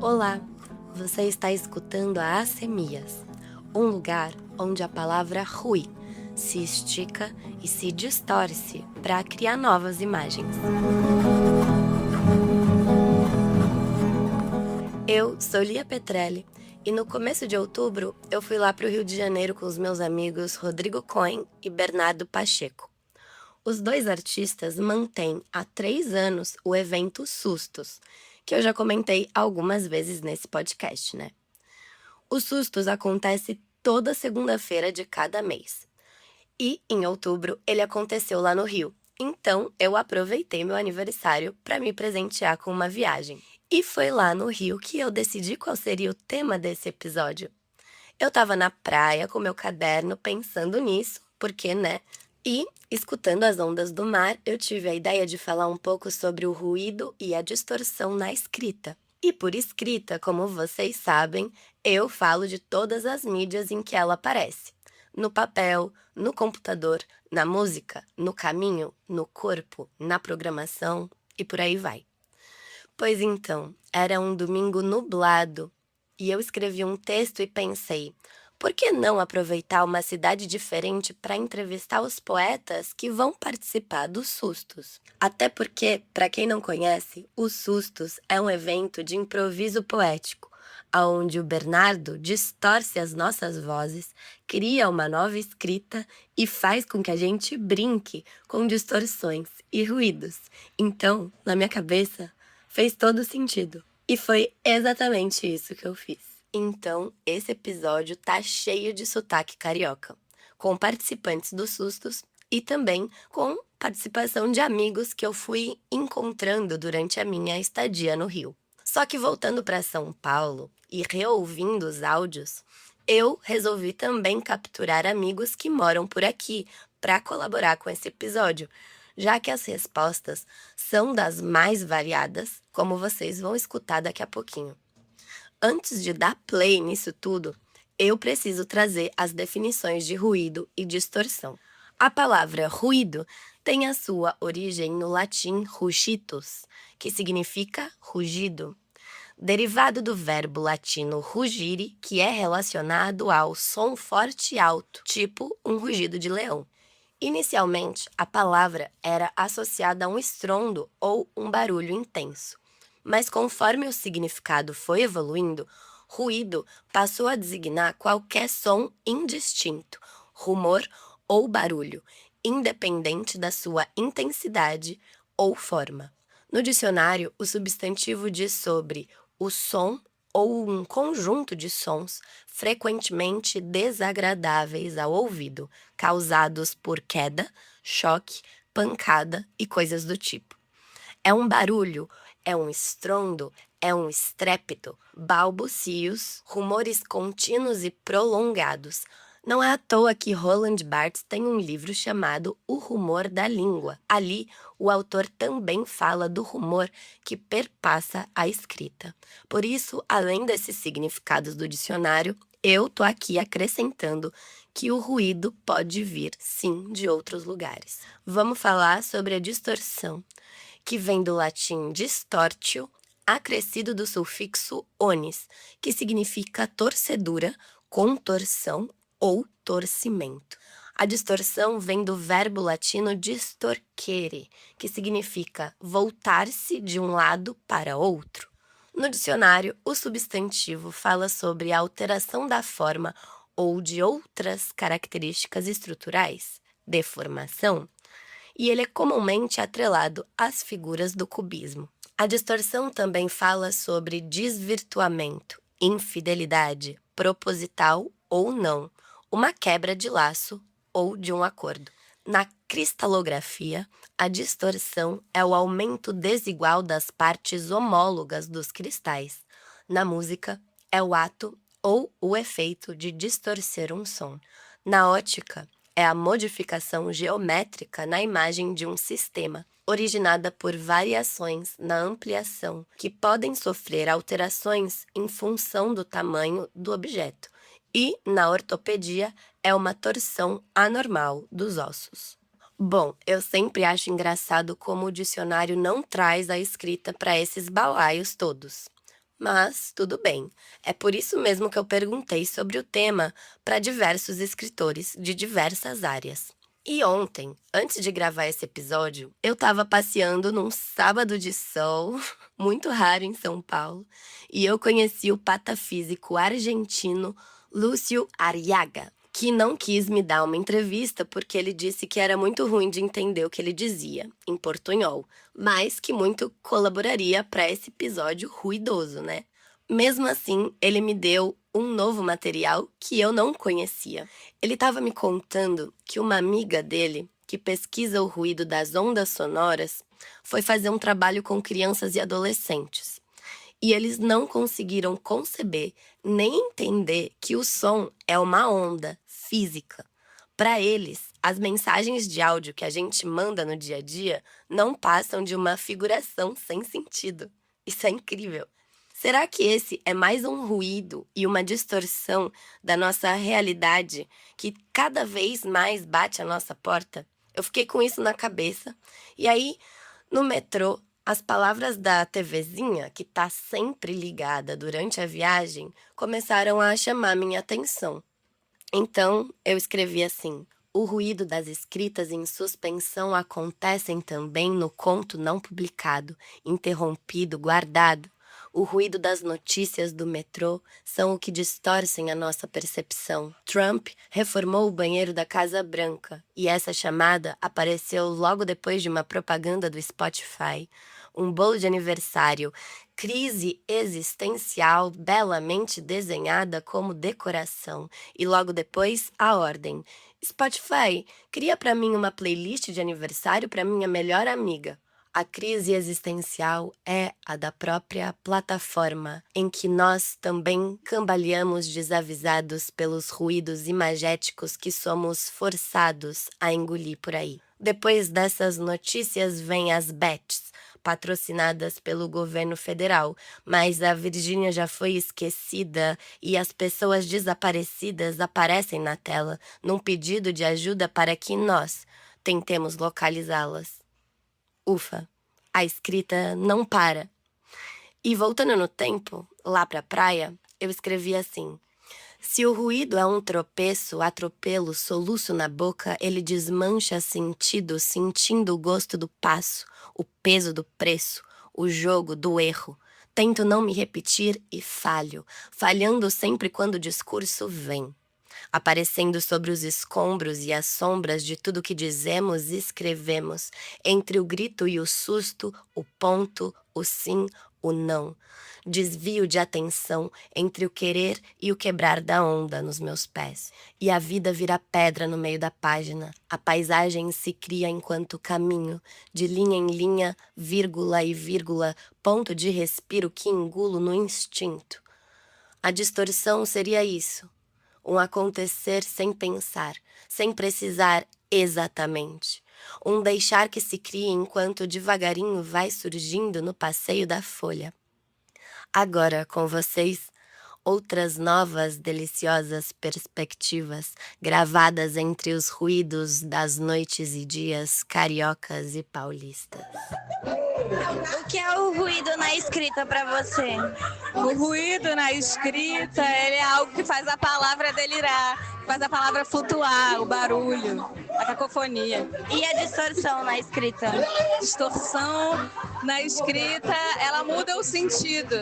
Olá, você está escutando a Acemias, um lugar onde a palavra rui se estica e se distorce para criar novas imagens. Eu sou Lia Petrelli e no começo de outubro eu fui lá para o Rio de Janeiro com os meus amigos Rodrigo Cohen e Bernardo Pacheco. Os dois artistas mantêm há 3 anos o evento Sustos, que eu já comentei algumas vezes nesse podcast, né? O Sustos acontece toda segunda-feira de cada mês. E, em outubro, ele aconteceu lá no Rio. Então, eu aproveitei meu aniversário para me presentear com uma viagem. E foi lá no Rio que eu decidi qual seria o tema desse episódio. Eu estava na praia com meu caderno pensando nisso, porque, né? E, escutando as ondas do mar, eu tive a ideia de falar um pouco sobre o ruído e a distorção na escrita. E por escrita, como vocês sabem, eu falo de todas as mídias em que ela aparece. No papel, no computador, na música, no caminho, no corpo, na programação e por aí vai. Pois então, era um domingo nublado e eu escrevi um texto e pensei, por que não aproveitar uma cidade diferente para entrevistar os poetas que vão participar dos Sustos? Até porque, para quem não conhece, os Sustos é um evento de improviso poético, onde o Bernardo distorce as nossas vozes, cria uma nova escrita e faz com que a gente brinque com distorções e ruídos. Então, na minha cabeça, fez todo sentido. E foi exatamente isso que eu fiz. Então, esse episódio tá cheio de sotaque carioca, com participantes dos Sustos e também com participação de amigos que eu fui encontrando durante a minha estadia no Rio. Só que voltando para São Paulo e reouvindo os áudios, eu resolvi também capturar amigos que moram por aqui para colaborar com esse episódio, já que as respostas são das mais variadas, como vocês vão escutar daqui a pouquinho. Antes de dar play nisso tudo, eu preciso trazer as definições de ruído e distorção. A palavra ruído tem a sua origem no latim rugitus, que significa rugido, derivado do verbo latino rugire, que é relacionado ao som forte e alto, tipo um rugido de leão. Inicialmente, a palavra era associada a um estrondo ou um barulho intenso, mas conforme o significado foi evoluindo, ruído passou a designar qualquer som indistinto, rumor ou barulho, independente da sua intensidade ou forma. No dicionário, o substantivo diz sobre o som ou um conjunto de sons frequentemente desagradáveis ao ouvido, causados por queda, choque, pancada e coisas do tipo. É um barulho, é um estrondo, é um estrépito, balbucios, rumores contínuos e prolongados. Não é à toa que Roland Barthes tem um livro chamado O Rumor da Língua. Ali, o autor também fala do rumor que perpassa a escrita. Por isso, além desses significados do dicionário, eu tô aqui acrescentando que o ruído pode vir, sim, de outros lugares. Vamos falar sobre a distorção, que vem do latim distortio, acrescido do sufixo onis, que significa torcedura, contorção ou torcimento. A distorção vem do verbo latino distorquere, que significa voltar-se de um lado para outro. No dicionário, o substantivo fala sobre a alteração da forma ou de outras características estruturais, deformação, e ele é comumente atrelado às figuras do cubismo. A distorção também fala sobre desvirtuamento, infidelidade, proposital ou não, uma quebra de laço ou de um acordo. Na cristalografia, a distorção é o aumento desigual das partes homólogas dos cristais. Na música, é o ato ou o efeito de distorcer um som. Na ótica, é a modificação geométrica na imagem de um sistema, originada por variações na ampliação, que podem sofrer alterações em função do tamanho do objeto. E, na ortopedia, é uma torção anormal dos ossos. Bom, eu sempre acho engraçado como o dicionário não traz a escrita para esses balaios todos. Mas tudo bem. É por isso mesmo que eu perguntei sobre o tema para diversos escritores de diversas áreas. E ontem, antes de gravar esse episódio, eu estava passeando num sábado de sol, muito raro em São Paulo, e eu conheci o patafísico argentino Lúcio Arriaga, que não quis me dar uma entrevista porque ele disse que era muito ruim de entender o que ele dizia, em portunhol, mas que muito colaboraria para esse episódio ruidoso, né? Mesmo assim, ele me deu um novo material que eu não conhecia. Ele estava me contando que uma amiga dele, que pesquisa o ruído das ondas sonoras, foi fazer um trabalho com crianças e adolescentes. E eles não conseguiram conceber nem entender que o som é uma onda física. Para eles, as mensagens de áudio que a gente manda no dia a dia não passam de uma figuração sem sentido. Isso é incrível. Será que esse é mais um ruído e uma distorção da nossa realidade que cada vez mais bate à nossa porta? Eu fiquei com isso na cabeça. E aí, no metrô, as palavras da TVzinha, que tá sempre ligada durante a viagem, começaram a chamar minha atenção. Então, eu escrevi assim: o ruído das escritas em suspensão acontecem também no conto não publicado, interrompido, guardado. O ruído das notícias do metrô são o que distorcem a nossa percepção. Trump reformou o banheiro da Casa Branca e essa chamada apareceu logo depois de uma propaganda do Spotify. Um bolo de aniversário, crise existencial belamente desenhada como decoração. E logo depois, a ordem. Spotify, cria para mim uma playlist de aniversário para minha melhor amiga. A crise existencial é a da própria plataforma, em que nós também cambaleamos desavisados pelos ruídos imagéticos que somos forçados a engolir por aí. Depois dessas notícias vêm as bets, patrocinadas pelo governo federal, mas a Virgínia já foi esquecida e as pessoas desaparecidas aparecem na tela num pedido de ajuda para que nós tentemos localizá-las. Ufa, a escrita não para. E voltando no tempo, lá pra praia, eu escrevi assim: se o ruído é um tropeço, atropelo, soluço na boca, ele desmancha sentido, sentindo o gosto do passo, o peso do preço, o jogo do erro. Tento não me repetir e falho, falhando sempre quando o discurso vem. Aparecendo sobre os escombros e as sombras de tudo que dizemos e escrevemos, entre o grito e o susto, o ponto, o sim, o não. Desvio de atenção entre o querer e o quebrar da onda nos meus pés. E a vida vira pedra no meio da página. A paisagem se cria enquanto caminho, de linha em linha, vírgula e vírgula, ponto de respiro que engulo no instinto. A distorção seria isso. Um acontecer sem pensar, sem precisar exatamente. Um deixar que se crie enquanto devagarinho vai surgindo no passeio da folha. Agora, com vocês, outras novas deliciosas perspectivas gravadas entre os ruídos das noites e dias cariocas e paulistas. O que é o ruído na escrita para você? O ruído na escrita, ele é algo que faz a palavra delirar, que faz a palavra flutuar, o barulho, a cacofonia. E a distorção na escrita? Distorção na escrita, ela muda o sentido.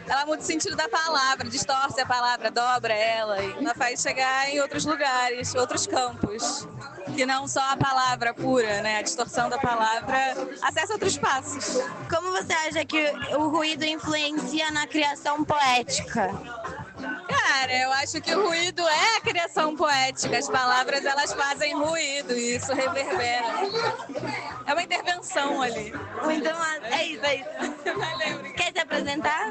Ela muda o sentido da palavra, distorce a palavra, dobra ela e ela faz chegar em outros lugares, outros campos. Que não só a palavra pura, né? A distorção da palavra acessa outros espaços. Como você acha que o ruído influencia na criação poética? Cara, eu acho que o ruído é a criação poética. As palavras, elas fazem ruído e isso reverbera. É uma intervenção ali. Muito massa. É isso, é isso. Valeu, Quer se apresentar?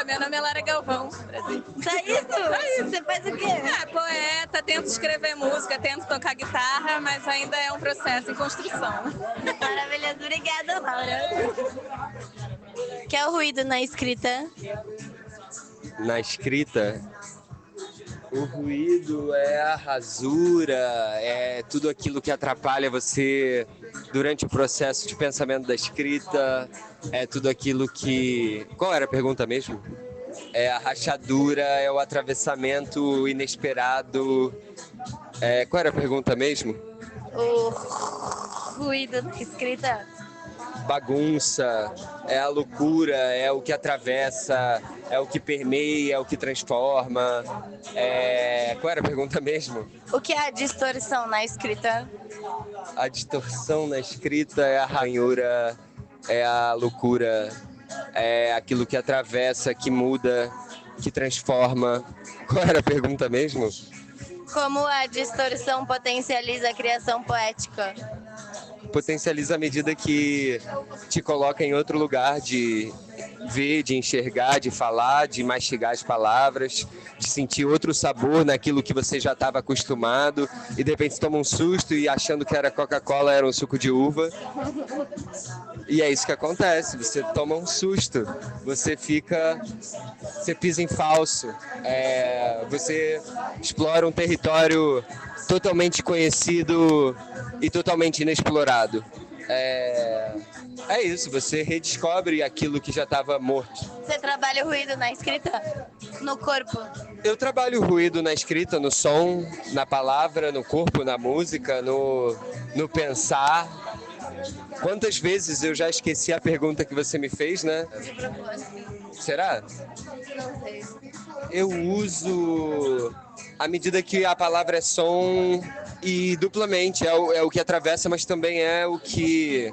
meu nome é Lara Galvão. Prazer. Só isso? Você faz o quê? Poeta, tento escrever música, tento tocar guitarra, mas ainda é um processo em construção. Maravilhoso. Obrigada, Laura. Que é o ruído na escrita? Na escrita, O ruído é a rasura, é tudo aquilo que atrapalha você durante o processo de pensamento da escrita, é tudo aquilo que... Qual era a pergunta mesmo? É a rachadura, é o atravessamento inesperado. Qual era a pergunta mesmo? O ruído da escrita. Bagunça, é a loucura, é o que atravessa, é o que permeia, é o que transforma. Qual era a pergunta mesmo? O que é a distorção na escrita? A distorção na escrita é a ranhura, é a loucura, é aquilo que atravessa, que muda, que transforma. Qual era a pergunta mesmo? Como a distorção potencializa a criação poética? Potencializa à medida que te coloca em outro lugar de ver, de enxergar, de falar, de mastigar as palavras, de sentir outro sabor naquilo que você já estava acostumado e de repente toma um susto e achando que era Coca-Cola era um suco de uva. E é isso que acontece, você toma um susto, você pisa em falso, você explora um território totalmente conhecido e totalmente inexplorado. É isso, você redescobre aquilo que já estava morto. Você trabalha o ruído na escrita? No corpo? Eu trabalho o ruído na escrita, no som, na palavra, no corpo, na música, no pensar. Quantas vezes eu já esqueci a pergunta que você me fez, né? De propósito. Será? Não sei. Eu uso à medida que a palavra é som e duplamente é o que atravessa, mas também é o que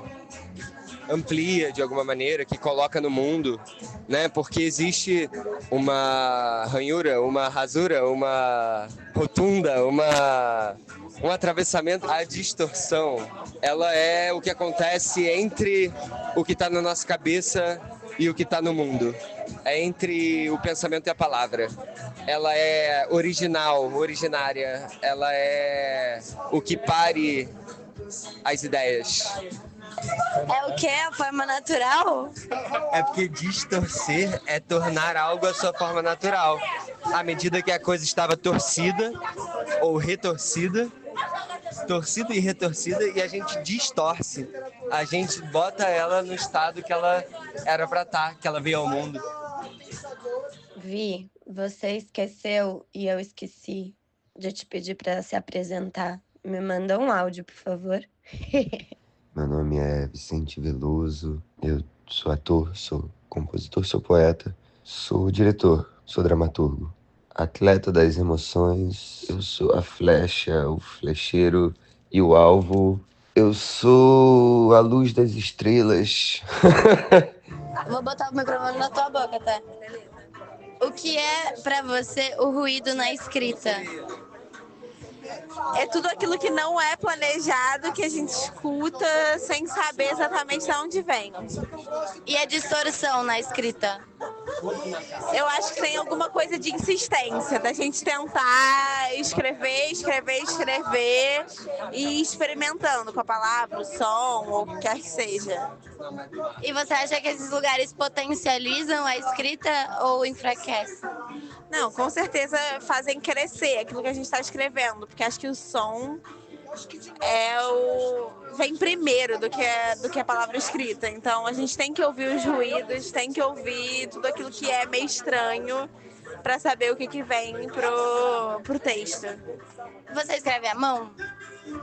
amplia de alguma maneira, que coloca no mundo, né? Porque existe uma ranhura, uma rasura, uma rotunda, um atravessamento. A distorção, ela é o que acontece entre o que está na nossa cabeça e o que está no mundo. É entre o pensamento e a palavra. Ela é original, originária. Ela é o que pare as ideias. É o que? A forma natural? É porque distorcer é tornar algo a sua forma natural. À medida que a coisa estava torcida ou retorcida, torcida e retorcida, e a gente distorce. A gente bota ela no estado que ela era pra estar, que ela veio ao mundo. Vi, você esqueceu e eu esqueci de te pedir para se apresentar. Me manda um áudio, por favor. Meu nome é Vicente Veloso, eu sou ator, sou compositor, sou poeta, sou diretor, sou dramaturgo, atleta das emoções, eu sou a flecha, o flecheiro e o alvo, eu sou a luz das estrelas. Vou botar o microfone na tua boca, tá? O que é pra você o ruído na escrita? É tudo aquilo que não é planejado, que a gente escuta sem saber exatamente de onde vem. E a distorção na escrita? Eu acho que tem alguma coisa de insistência, da gente tentar escrever e ir experimentando com a palavra, o som, ou o que quer que seja. E você acha que esses lugares potencializam a escrita ou enfraquecem? Não, com certeza fazem crescer aquilo que a gente está escrevendo, porque acho que o som vem primeiro do que a palavra escrita. Então a gente tem que ouvir os ruídos, tem que ouvir tudo aquilo que é meio estranho para saber o que vem pro texto. Você escreve à mão?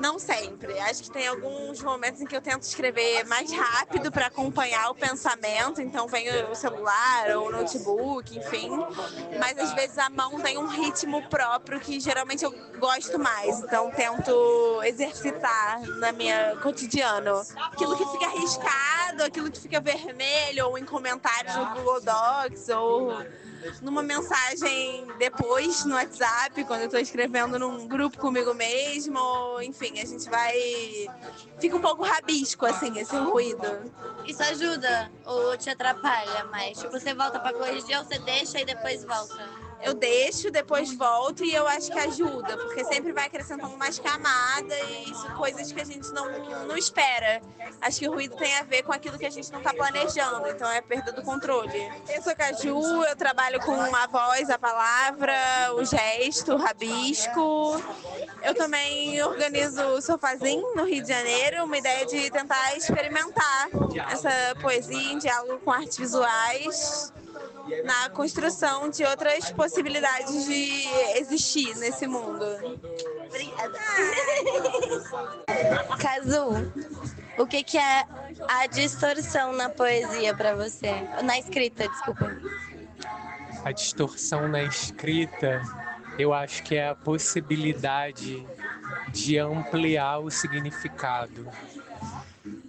Não sempre. Acho que tem alguns momentos em que eu tento escrever mais rápido para acompanhar o pensamento, então vem o celular ou o notebook, enfim. Mas às vezes a mão tem um ritmo próprio que geralmente eu gosto mais, então tento exercitar na minha cotidiano. Aquilo que fica riscado, aquilo que fica vermelho, ou em comentários no Google Docs, ou numa mensagem depois no WhatsApp, quando eu tô escrevendo num grupo comigo mesmo, enfim, a gente fica um pouco rabisco, assim, esse ruído. Isso ajuda ou te atrapalha mais? Tipo, você volta pra corrigir ou você deixa e depois volta? eu deixo, depois volto e eu acho que ajuda, porque sempre vai acrescentando mais camada e isso, coisas que a gente não espera. Acho que o ruído tem a ver com aquilo que a gente não está planejando, então é a perda do controle. Eu sou Caju, eu trabalho com a voz, a palavra, o gesto, o rabisco. Eu também organizo o Sofazinho no Rio de Janeiro, uma ideia de tentar experimentar essa poesia em diálogo com artes visuais, na construção de outras possibilidades de existir nesse mundo. Obrigada. Cazu, o que é a distorção na poesia para você? Na escrita, desculpa. A distorção na escrita, eu acho que é a possibilidade de ampliar o significado.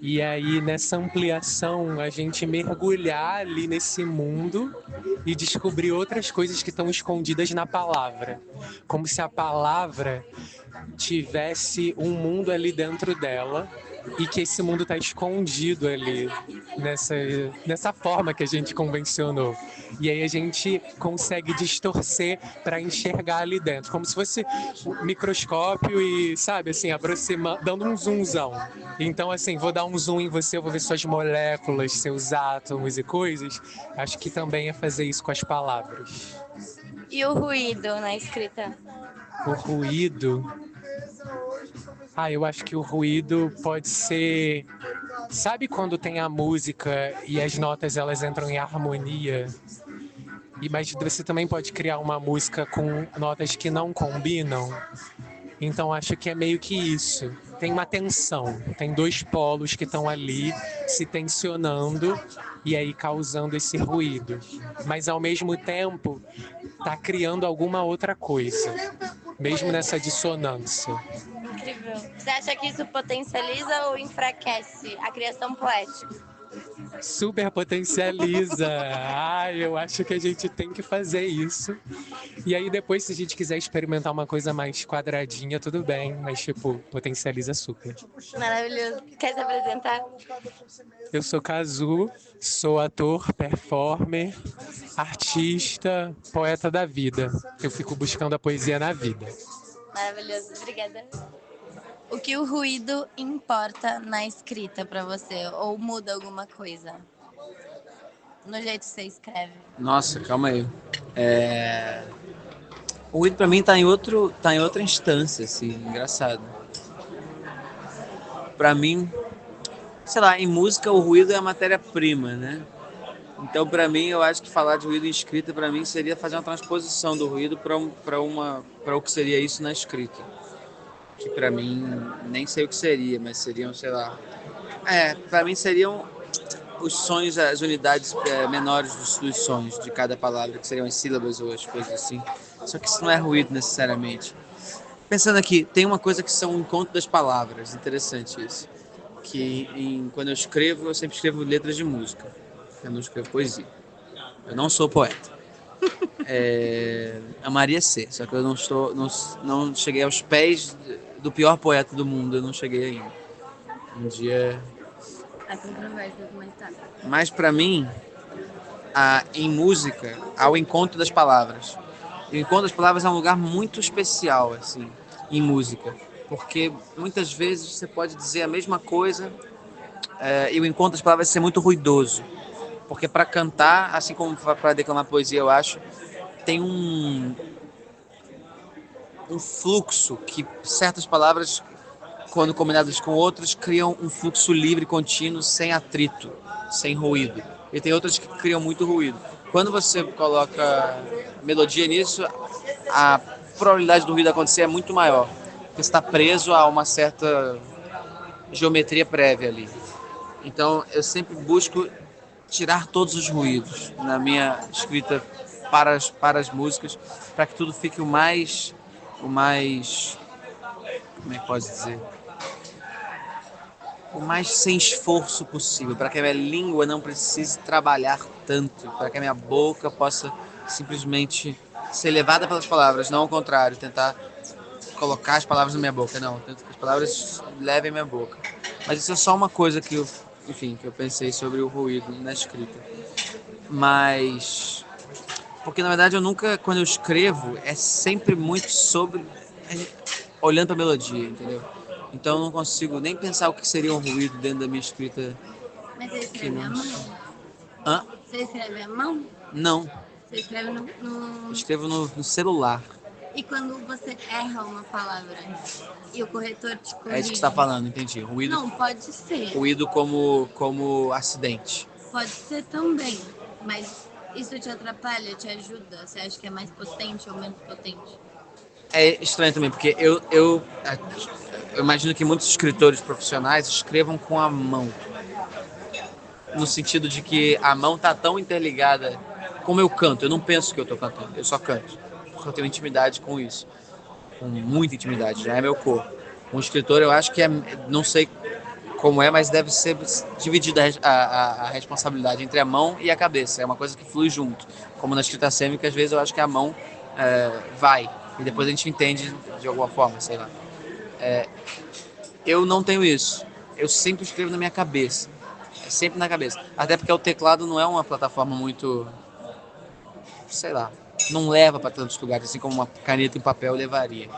E aí, nessa ampliação, a gente mergulhar ali nesse mundo e descobrir outras coisas que estão escondidas na palavra. Como se a palavra tivesse um mundo ali dentro dela e que esse mundo está escondido ali nessa forma que a gente convencionou. E aí a gente consegue distorcer para enxergar ali dentro, como se fosse um microscópio e, sabe, assim, aproximando, dando um zoomzão. Então, assim, vou dar um zoom em você, eu vou ver suas moléculas, seus átomos e coisas. Acho que também é fazer isso com as palavras. E o ruído na escrita? O ruído... eu acho que o ruído pode ser... Sabe quando tem a música e as notas elas entram em harmonia? Mas você também pode criar uma música com notas que não combinam? Então acho que é meio que isso. Tem uma tensão, tem dois polos que estão ali se tensionando e aí causando esse ruído. Mas ao mesmo tempo está criando alguma outra coisa, mesmo nessa dissonância. Incrível. Você acha que isso potencializa ou enfraquece a criação poética? Super potencializa. Eu acho que a gente tem que fazer isso. E aí depois, se a gente quiser experimentar uma coisa mais quadradinha, tudo bem. Mas, potencializa super. Maravilhoso. Quer se apresentar? Eu sou Cazu, sou ator, performer, artista, poeta da vida. Eu fico buscando a poesia na vida. Maravilhoso. Obrigada. O que o ruído importa na escrita pra você? Ou muda alguma coisa? No jeito que você escreve? Nossa, calma aí. O ruído pra mim tá em outra instância, assim, engraçado. Pra mim, sei lá, em música o ruído é a matéria-prima, né? Então, pra mim, eu acho que falar de ruído em escrita, pra mim, seria fazer uma transposição do ruído para o que seria isso na escrita. Que pra mim, nem sei o que seria, mas seriam, sei lá... pra mim seriam os sons, as unidades menores dos sons de cada palavra, que seriam as sílabas ou as coisas assim. Só que isso não é ruído necessariamente. Pensando aqui, tem uma coisa que são o encontro das palavras, interessante isso. Que quando eu sempre escrevo letras de música. Eu não escrevo poesia. Eu não sou poeta. Amaria ser, só que eu não cheguei aos pés do pior poeta do mundo, eu não cheguei ainda. Um dia... Mas pra mim, em música, há o encontro das palavras. E o encontro das palavras é um lugar muito especial, assim, em música. Porque muitas vezes você pode dizer a mesma coisa e o encontro das palavras ser muito ruidoso. Porque para cantar, assim como para declamar poesia, eu acho, tem um fluxo que certas palavras, quando combinadas com outras, criam um fluxo livre, contínuo, sem atrito, sem ruído. E tem outras que criam muito ruído. Quando você coloca melodia nisso, a probabilidade do ruído acontecer é muito maior. Porque você está preso a uma certa geometria prévia ali. Então, eu sempre busco tirar todos os ruídos na minha escrita para as músicas, para que tudo fique o mais, como é que posso dizer? O mais sem esforço possível, para que a minha língua não precise trabalhar tanto, para que a minha boca possa simplesmente ser levada pelas palavras, não ao contrário, tentar colocar as palavras na minha boca, não, tento que as palavras levem a minha boca. Mas isso é só uma coisa que eu pensei sobre o ruído na escrita. Mas Porque, na verdade, eu nunca, quando eu escrevo, é sempre muito sobre... olhando pra melodia, entendeu? Então eu não consigo nem pensar o que seria um ruído dentro da minha escrita. Mas você Que escreve à não... mão? Hã? Você escreve à mão? Não. Você escreve Eu escrevo no celular. E quando você erra uma palavra e o corretor te É isso que corrige? você tá falando, entendi. Ruído, Não, pode ser. ruído como acidente. Pode ser também. Mas isso te atrapalha, te ajuda? Você acha que é mais potente ou menos potente? É estranho também, porque eu imagino que muitos escritores profissionais escrevam com a mão. No sentido de que a mão tá tão interligada. Como eu canto, eu não penso que eu tô cantando, eu só canto. Porque eu tenho intimidade com isso. Com muita intimidade, já é meu corpo. Um escritor, eu acho que é, não sei como é, mas deve ser dividida a responsabilidade entre a mão e a cabeça. É uma coisa que flui junto. Como na escrita sêmica, às vezes eu acho que a mão vai e depois a gente entende de alguma forma, sei lá. Eu não tenho isso. Eu sempre escrevo na minha cabeça. É sempre na cabeça. Até porque o teclado não é uma plataforma muito, sei lá, não leva para tantos lugares assim como uma caneta em papel levaria.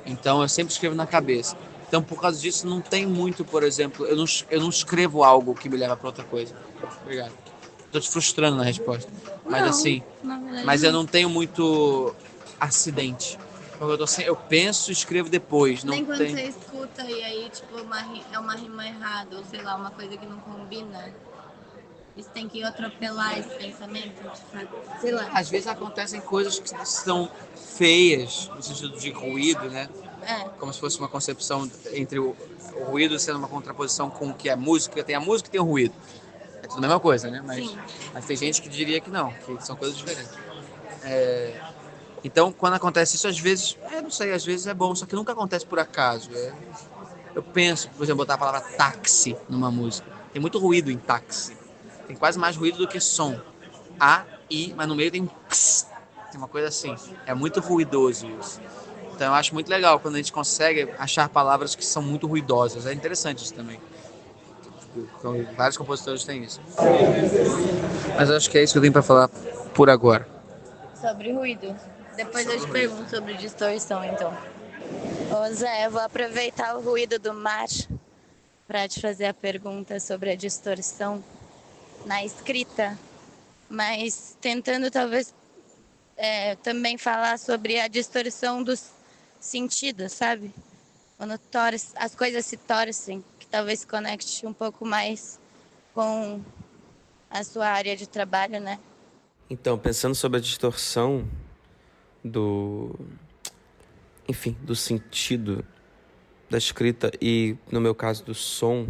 Então eu sempre escrevo na cabeça. Então por causa disso não tem muito, por exemplo, eu não escrevo algo que me leva para outra coisa. Obrigado. Tô te frustrando na resposta. Mas Não, assim, na verdade mas eu não tenho muito acidente. Porque eu penso e escrevo depois. Não Nem quando tem. você escuta e aí, tipo, é uma rima errada, ou sei lá, uma coisa que não combina. Você tem que atropelar esse pensamento, tipo, sei lá. Às vezes acontecem coisas que são feias, no sentido de ruído, né? É, Como se fosse uma concepção entre o ruído sendo uma contraposição com o que é música. Tem a música e tem o ruído. É tudo a mesma coisa, né? sim. Mas tem gente que diria que não, que são coisas diferentes. Então, quando acontece isso, às vezes, não sei, às vezes é bom, só que nunca acontece por acaso. Eu penso, por exemplo, botar a palavra táxi numa música. Tem muito ruído em táxi. Tem quase mais ruído do que som. A, I, mas no meio tem um ks. Tem uma coisa assim. É muito ruidoso isso. Então eu acho muito legal quando a gente consegue achar palavras que são muito ruidosas. É interessante isso também. Então, vários compositores têm isso. Mas eu acho que é isso que eu tenho para falar por agora. Sobre ruído. Depois eu te pergunto sobre distorção, então. Ô Zé, eu vou aproveitar o ruído do mar para te fazer a pergunta sobre a distorção na escrita, mas tentando talvez também falar sobre a distorção dos sentidos, sabe? Quando as coisas se torcem, que talvez se conecte um pouco mais com a sua área de trabalho, né? Então, pensando sobre a distorção do, enfim, do sentido da escrita e, no meu caso, do som,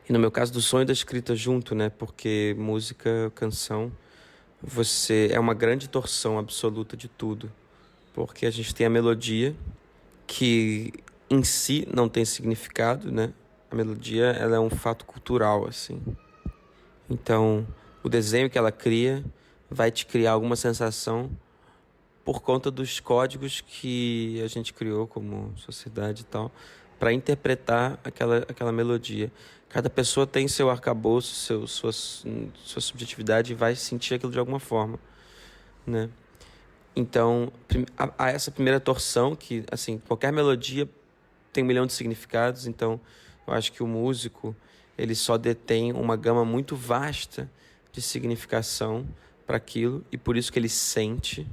e no meu caso do som e da escrita junto, né? Porque música, canção, você é uma grande torção absoluta de tudo. Porque a gente tem a melodia, que em si não tem significado, né? A melodia, ela é um fato cultural, assim. Então, o desenho que ela cria vai te criar alguma sensação por conta dos códigos que a gente criou como sociedade e tal, para interpretar aquela melodia. Cada pessoa tem seu arcabouço, sua subjetividade e vai sentir aquilo de alguma forma, né? Então, há essa primeira torção que, assim, qualquer melodia tem 1 milhão de significados, então eu acho que o músico, ele só detém uma gama muito vasta de significação para aquilo, e por isso que ele sente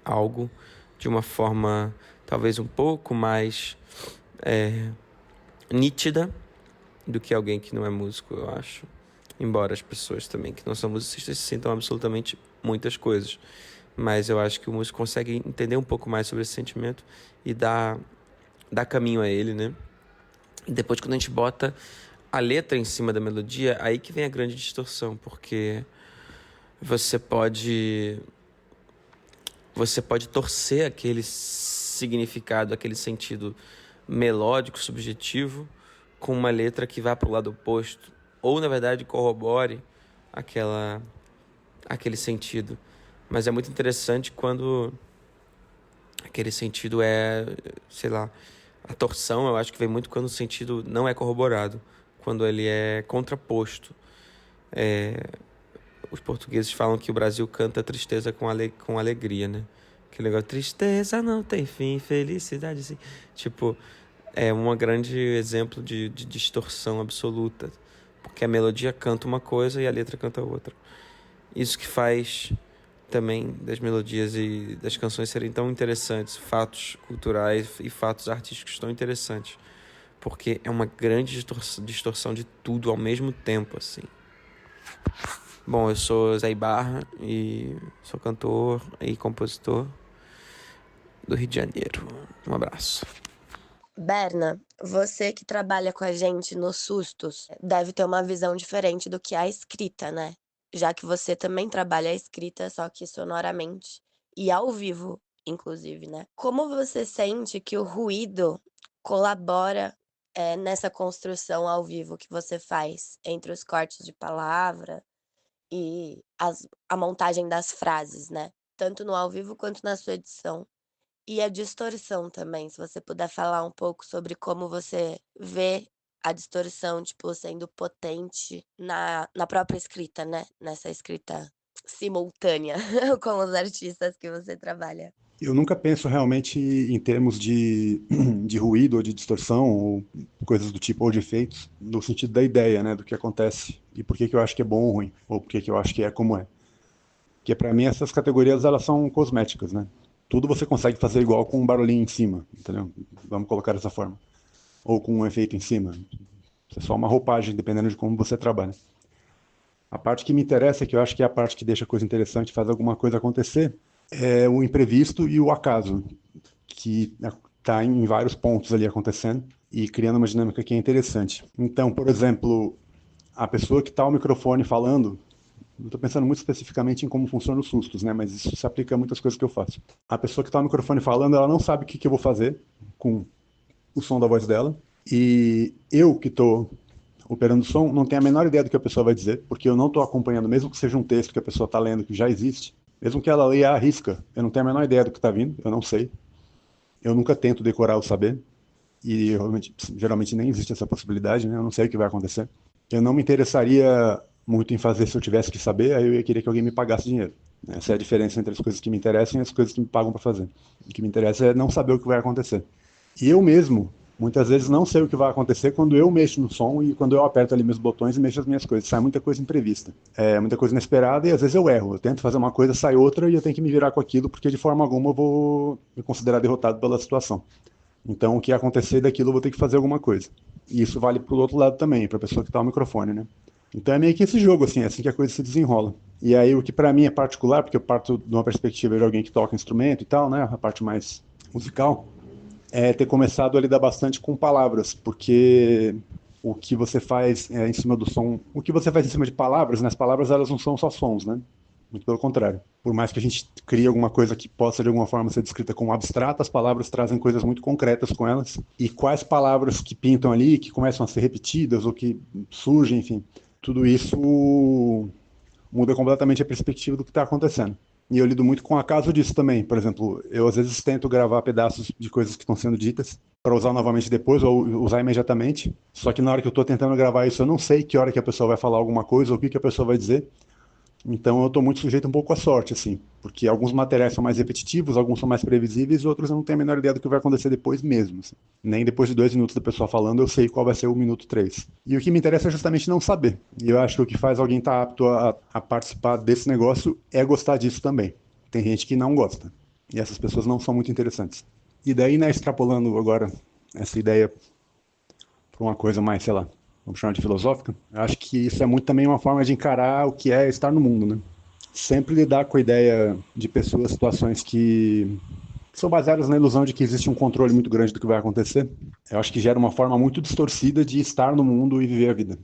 algo de uma forma talvez um pouco mais nítida do que alguém que não é músico, eu acho. Embora as pessoas também que não são musicistas sintam absolutamente muitas coisas. Mas eu acho que o músico consegue entender um pouco mais sobre esse sentimento e dar caminho a ele, né? E depois, quando a gente bota a letra em cima da melodia, aí que vem a grande distorção, porque você pode torcer aquele significado, aquele sentido melódico, subjetivo, com uma letra que vá para o lado oposto, ou, na verdade, corrobore aquele sentido. Mas é muito interessante quando aquele sentido sei lá, a torção, eu acho que vem muito quando o sentido não é corroborado, quando ele é contraposto. os portugueses falam que o Brasil canta tristeza com alegria, né? Aquele negócio, tristeza não tem fim, felicidade sim. Tipo, é um grande exemplo de distorção absoluta. Porque a melodia canta uma coisa e a letra canta outra. Isso que faz também das melodias e das canções serem tão interessantes, fatos culturais e fatos artísticos tão interessantes, porque é uma grande distorção de tudo ao mesmo tempo, assim. Bom, eu sou Zé Ibarra e sou cantor e compositor do Rio de Janeiro. Um abraço. Berna, você que trabalha com a gente nos sustos, deve ter uma visão diferente do que a escrita, né? Já que você também trabalha a escrita, só que sonoramente e ao vivo, inclusive, né? Como você sente que o ruído colabora nessa construção ao vivo que você faz entre os cortes de palavra e a montagem das frases, né? Tanto no ao vivo quanto na sua edição. E a distorção também, se você puder falar um pouco sobre como você vê a distorção, tipo, sendo potente na própria escrita, né? Nessa escrita simultânea com os artistas que você trabalha. Eu nunca penso realmente em termos de ruído ou de distorção ou coisas do tipo, ou de efeitos, no sentido da ideia, né, do que acontece e por que eu acho que é bom ou ruim, ou por que eu acho que é como é. Porque para mim essas categorias elas são cosméticas, né? Tudo você consegue fazer igual com um barulhinho em cima, entendeu? Vamos colocar dessa forma. Ou com um efeito em cima. Isso é só uma roupagem, dependendo de como você trabalha. A parte que me interessa, que eu acho que é a parte que deixa a coisa interessante, faz alguma coisa acontecer, é o imprevisto e o acaso, que está em vários pontos ali acontecendo e criando uma dinâmica que é interessante. Então, por exemplo, a pessoa que está ao microfone falando, eu estou pensando muito especificamente em como funcionam os sustos, né? Mas isso se aplica a muitas coisas que eu faço. A pessoa que está ao microfone falando, ela não sabe o que eu vou fazer com o som da voz dela. E eu que estou operando o som, não tenho a menor ideia do que a pessoa vai dizer, porque eu não estou acompanhando, mesmo que seja um texto que a pessoa está lendo, que já existe, mesmo que ela leia à risca, eu não tenho a menor ideia do que está vindo, eu não sei. Eu nunca tento decorar o saber, e geralmente nem existe essa possibilidade, né? Eu não sei o que vai acontecer. Eu não me interessaria muito em fazer se eu tivesse que saber, aí eu ia querer que alguém me pagasse dinheiro. Essa é a diferença entre as coisas que me interessam e as coisas que me pagam para fazer. O que me interessa é não saber o que vai acontecer. E eu mesmo, muitas vezes, não sei o que vai acontecer quando eu mexo no som e quando eu aperto ali meus botões e mexo as minhas coisas. Sai muita coisa imprevista. É muita coisa inesperada e às vezes eu erro. Eu tento fazer uma coisa, sai outra e eu tenho que me virar com aquilo porque de forma alguma eu vou me considerar derrotado pela situação. Então o que acontecer daquilo eu vou ter que fazer alguma coisa. E isso vale pro outro lado também, pra pessoa que tá ao microfone, né? Então é meio que esse jogo, assim, é assim que a coisa se desenrola. E aí o que pra mim é particular, porque eu parto de uma perspectiva de alguém que toca instrumento e tal, né? A parte mais musical, é ter começado a lidar bastante com palavras, porque o que você faz em cima do som, o que você faz em cima de palavras, né? As palavras elas não são só sons, né? Muito pelo contrário. Por mais que a gente crie alguma coisa que possa de alguma forma ser descrita como abstrata, as palavras trazem coisas muito concretas com elas. E quais palavras que pintam ali, que começam a ser repetidas ou que surgem, enfim, tudo isso muda completamente a perspectiva do que está acontecendo. E eu lido muito com o acaso disso também. Por exemplo, eu às vezes tento gravar pedaços de coisas que estão sendo ditas para usar novamente depois ou usar imediatamente. Só que na hora que eu estou tentando gravar isso, eu não sei que hora que a pessoa vai falar alguma coisa ou o que a pessoa vai dizer. Então eu estou muito sujeito um pouco à sorte, assim, porque alguns materiais são mais repetitivos, alguns são mais previsíveis, outros eu não tenho a menor ideia do que vai acontecer depois mesmo. Assim. Nem depois de 2 minutos da pessoa falando eu sei qual vai ser o minuto 3. E o que me interessa é justamente não saber. E eu acho que o que faz alguém estar apto a participar desse negócio é gostar disso também. Tem gente que não gosta, e essas pessoas não são muito interessantes. E daí, né, extrapolando agora essa ideia para uma coisa mais, sei lá, vamos chamar de filosófica, eu acho que isso é muito também uma forma de encarar o que é estar no mundo, né? Sempre lidar com a ideia de pessoas, situações que são baseadas na ilusão de que existe um controle muito grande do que vai acontecer, eu acho que gera uma forma muito distorcida de estar no mundo e viver a vida.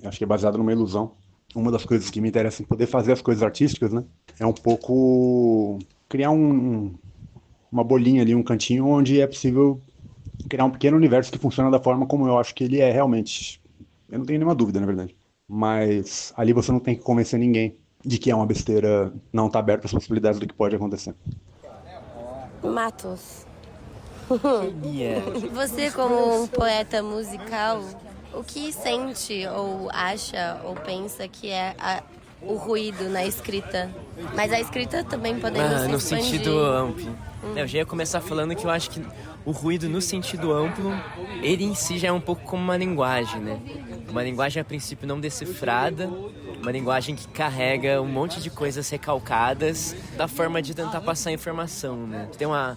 Eu acho que é baseado numa ilusão. Uma das coisas que me interessa em poder fazer as coisas artísticas, né, é um pouco criar uma bolinha ali, um cantinho onde é possível criar um pequeno universo que funciona da forma como eu acho que ele é realmente. Eu não tenho nenhuma dúvida, na verdade. Mas ali você não tem que convencer ninguém de que é uma besteira, não tá aberto às possibilidades do que pode acontecer. Matos. Você, como um poeta musical, o que sente ou acha ou pensa que é o ruído na escrita? Mas a escrita também podendo se No expandir. sentido amplo. Eu já ia começar falando que eu acho que o ruído no sentido amplo, ele em si já é um pouco como uma linguagem, né? Uma linguagem a princípio não decifrada, uma linguagem que carrega um monte de coisas recalcadas da forma de tentar passar informação, né? Tem uma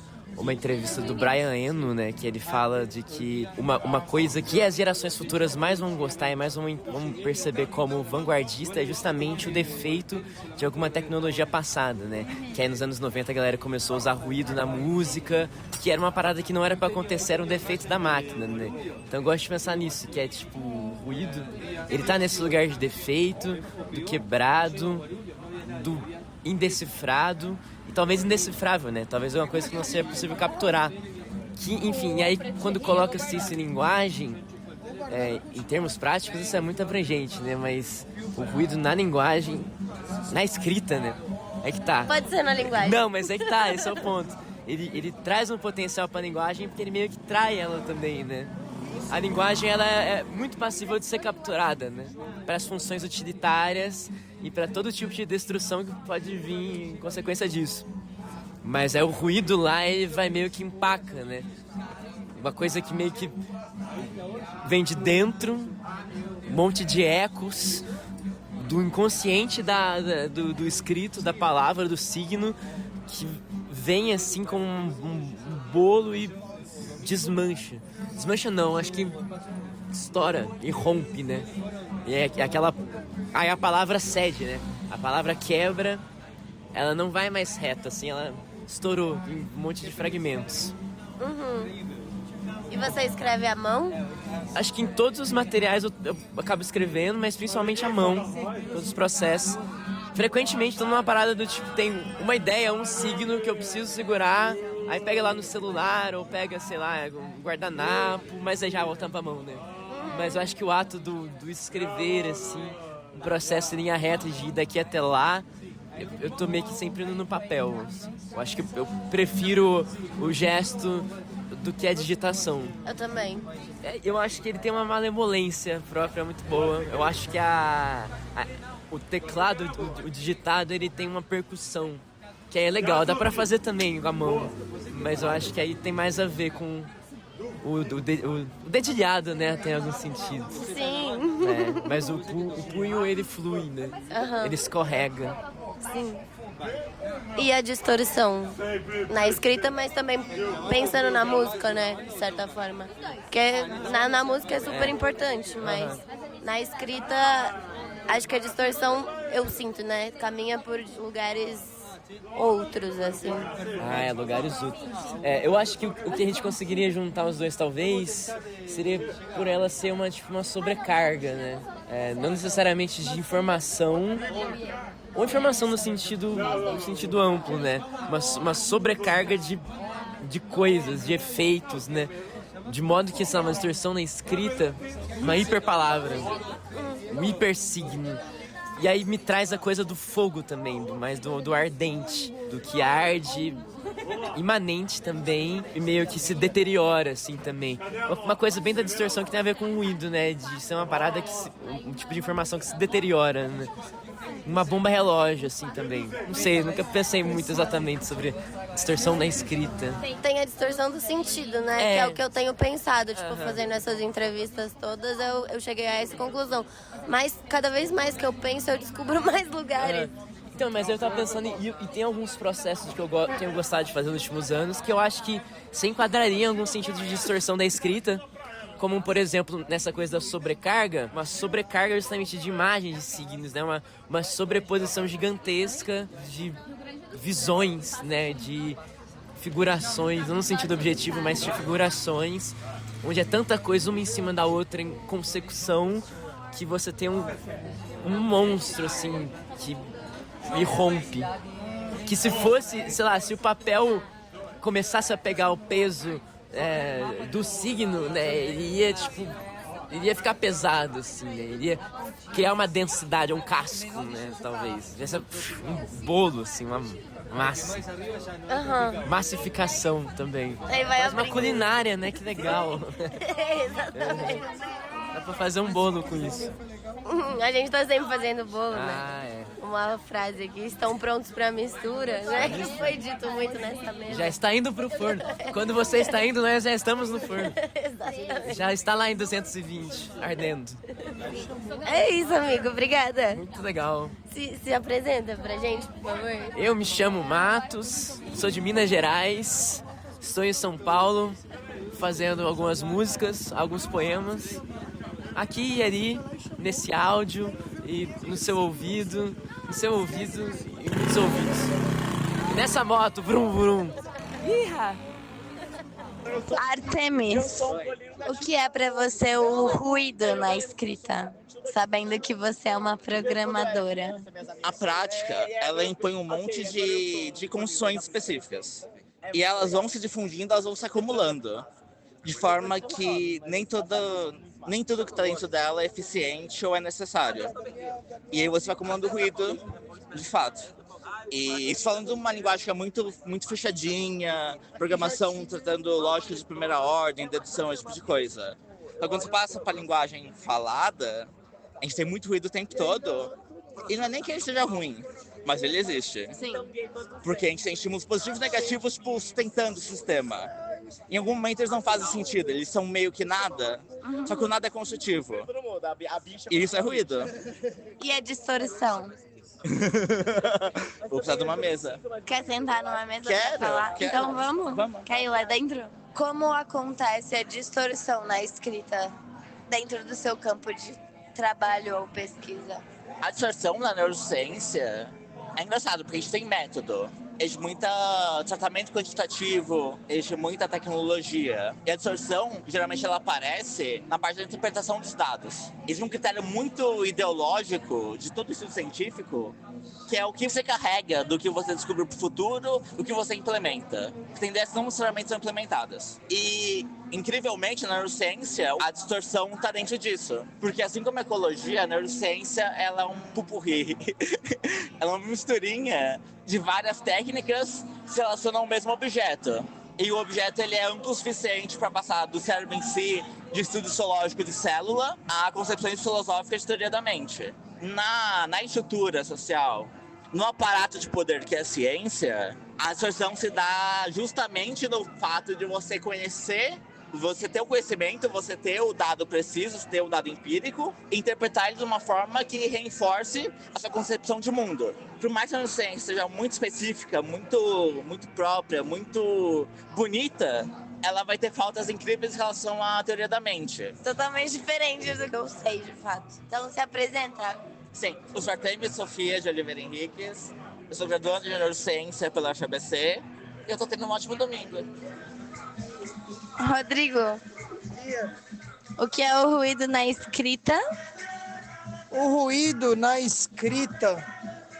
entrevista do Brian Eno, né, que ele fala de que uma coisa que as gerações futuras mais vão gostar e mais vão perceber como vanguardista é justamente o defeito de alguma tecnologia passada, né? Que aí nos anos 90 a galera começou a usar ruído na música, que era uma parada que não era pra acontecer, era um defeito da máquina, né? Então eu gosto de pensar nisso, que é tipo, o ruído, ele tá nesse lugar de defeito, do quebrado, do indecifrado, e talvez indecifrável, né? Talvez é uma coisa que não seja possível capturar. Que, enfim, e aí quando coloca-se isso em linguagem, em termos práticos, isso é muito abrangente, né? Mas o ruído na linguagem, na escrita, né? É que tá. Pode ser na linguagem. Não, mas é que tá, esse é o ponto. Ele traz um potencial pra linguagem porque ele meio que trai ela também, né? A linguagem, ela é muito passível de ser capturada, né? Para as funções utilitárias e para todo tipo de destruição que pode vir em consequência disso. Mas o ruído lá, ele vai meio que empaca, né? Uma coisa que meio que vem de dentro, um monte de ecos do inconsciente do escrito, da palavra, do signo, que vem assim como um bolo e desmancha. Desmancha não, acho que estoura e rompe, né? E é aquela... Aí a palavra cede, né? A palavra quebra, ela não vai mais reta, assim, ela estourou em um monte de fragmentos. Uhum. E você escreve à mão? Acho que em todos os materiais eu acabo escrevendo, mas principalmente à mão, todos os processos. Frequentemente tô numa parada do tipo, tem uma ideia, um signo que eu preciso segurar, aí pega lá no celular, ou pega, sei lá, um guardanapo, mas aí já volta pra mão, né? Mas eu acho que o ato do escrever, assim, um processo em linha reta de ir daqui até lá, eu tô meio que sempre no papel. Assim. Eu acho que eu prefiro o gesto do que a digitação. Eu também. Eu acho que ele tem uma malemolência própria muito boa. Eu acho que o teclado, o digitado, ele tem uma percussão que é legal. Dá pra fazer também com a mão, mas eu acho que aí tem mais a ver com o dedilhado, né? Tem algum sentido. Sim. Mas o punho, ele flui, né? Uhum. Ele escorrega. Sim. E a distorção na escrita, mas também pensando na música, né? De certa forma. Porque na música é super importante, mas na escrita, acho que a distorção, eu sinto, né? Caminha por lugares outros, assim. Lugares outros. Eu acho que o que a gente conseguiria juntar os dois, talvez, seria por ela ser uma sobrecarga, né? Não necessariamente de informação, ou informação no sentido amplo, né? Uma sobrecarga de coisas, de efeitos, né? De modo que, uma distorção na escrita, uma hiperpalavra, um hipersigno. E aí me traz a coisa do fogo também, do ardente, do que arde, imanente também, e meio que se deteriora, assim, também. Uma coisa bem da distorção que tem a ver com o ruído, né? De ser uma parada um tipo de informação que se deteriora, né? Uma bomba relógio, assim, também. Não sei, nunca pensei muito exatamente sobre distorção na escrita. Tem a distorção do sentido, né? Que é o que eu tenho pensado, tipo, fazendo essas entrevistas todas, eu cheguei a essa conclusão. Mas cada vez mais que eu penso, eu descubro mais lugares. Então, mas eu tava pensando, e tem alguns processos que eu tenho gostado de fazer nos últimos anos, que eu acho que se enquadraria em algum sentido de distorção da escrita, como, por exemplo, nessa coisa da sobrecarga, uma sobrecarga justamente de imagens de signos, né? Uma sobreposição gigantesca de visões, né? De figurações, não no sentido objetivo, mas de figurações, onde é tanta coisa uma em cima da outra em consecução, que você tem um monstro, assim, que irrompe. Que se fosse, sei lá, se o papel começasse a pegar o peso do signo, né, ele ia ficar pesado, assim, né, ele ia criar uma densidade, um casco, né, talvez. Ia ser um bolo, assim, uma massa. Massificação também. Aí vai uma culinária, né, que legal. Exatamente. Dá pra fazer um bolo com isso. A gente tá sempre fazendo bolo, né? Ah, é. Uma frase aqui, estão prontos pra mistura, né? Que foi dito muito nessa mesa. Já está indo pro forno. Quando você está indo, nós já estamos no forno. Exatamente. Já está lá em 220, ardendo. É isso, amigo. Obrigada. Muito legal. Se apresenta pra gente, por favor. Eu me chamo Matos, sou de Minas Gerais, estou em São Paulo fazendo algumas músicas, alguns poemas. Aqui e ali, nesse áudio e no seu ouvido e nos ouvidos. E nessa moto, vrum vrum. Iha! Artemis, o que é pra você o ruído na escrita? Sabendo que você é uma programadora. A prática, ela impõe um monte de condições específicas. E elas vão se difundindo, elas vão se acumulando. De forma que nem tudo que está dentro dela é eficiente ou é necessário. E aí você vai acumulando ruído, de fato. E isso falando de uma linguagem que é muito fechadinha, programação tratando lógica de primeira ordem, dedução, esse tipo de coisa. Então quando você passa para a linguagem falada, a gente tem muito ruído o tempo todo. E não é nem que ele seja ruim, mas ele existe. Sim. Porque a gente tem estímulos positivos e negativos, tipo, sustentando o sistema. Em algum momento eles não fazem sentido, eles são meio que nada, só que o nada é construtivo. E isso é ruído. E a distorção? Vou precisar de uma mesa. Quer sentar numa mesa Quero, pra falar? quero. Então vamos? Quer ir lá dentro? Como acontece a distorção na escrita dentro do seu campo de trabalho ou pesquisa? A distorção na neurociência é engraçado, porque a gente tem método. Existe muito tratamento quantitativo, existe muita tecnologia. E a distorção, geralmente, ela aparece na parte da interpretação dos dados. Existe um critério muito ideológico de todo estudo científico, que é o que você carrega do que você descobriu para o futuro, do que você implementa. Tendências não necessariamente são implementadas. E, incrivelmente, na neurociência, a distorção está dentro disso. Porque, assim como a ecologia, a neurociência ela é um pupurri. Ela é uma misturinha de várias técnicas que se relacionam ao mesmo objeto. E o objeto ele é amplo o suficiente para passar do cérebro em si, de estudo zoológico de célula, a concepções filosóficas de teoria da mente. Na estrutura social, no aparato de poder que é a ciência, a distorção se dá justamente no fato de você conhecer, você ter o conhecimento, você ter o dado preciso, você ter o dado empírico, e interpretar ele de uma forma que reforce a sua concepção de mundo. Por mais que a ciência seja muito específica, muito própria, muito bonita, ela vai ter faltas incríveis em relação à teoria da mente. Totalmente diferente do que eu sei, de fato. Então se apresenta. Sim, eu sou Artemis Sofia de Oliveira Henriques, eu sou graduando de neurociência pela UFABC e eu tô tendo um ótimo domingo. Rodrigo, o que é o ruído na escrita? O ruído na escrita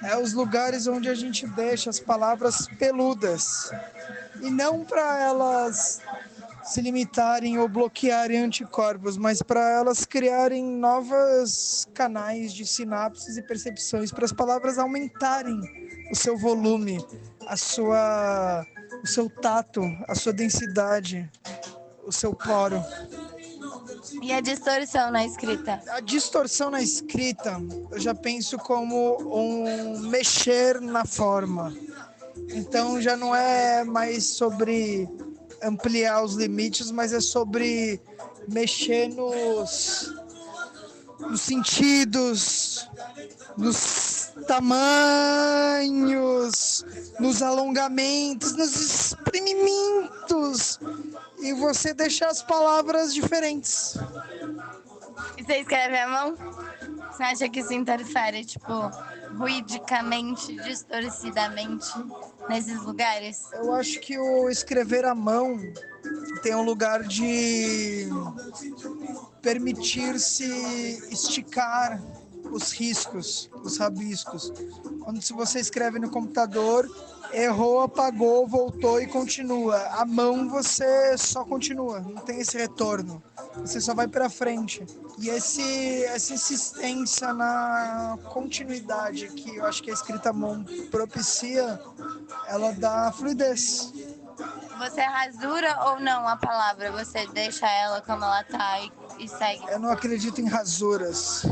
é os lugares onde a gente deixa as palavras peludas e não para elas se limitarem ou bloquearem anticorpos, mas para elas criarem novos canais de sinapses e percepções, para as palavras aumentarem o seu volume, o seu tato, a sua densidade, o seu poro. E a distorção na escrita? A distorção na escrita, eu já penso como um mexer na forma. Então já não é mais sobre ampliar os limites, mas é sobre mexer nos sentidos, nos tamanhos, nos alongamentos, nos exprimimentos, e você deixar as palavras diferentes. E você escreve à mão? Você acha que isso interfere, ruidicamente, distorcidamente, nesses lugares? Eu acho que o escrever à mão tem um lugar de permitir-se esticar os riscos, os rabiscos. Quando se você escreve no computador, errou, apagou, voltou e continua. A mão você só continua, não tem esse retorno. Você só vai para frente. E essa insistência na continuidade que eu acho que a escrita à mão propicia, ela dá fluidez. Você rasura ou não a palavra? Você deixa ela como ela tá e segue? Eu não acredito em rasuras.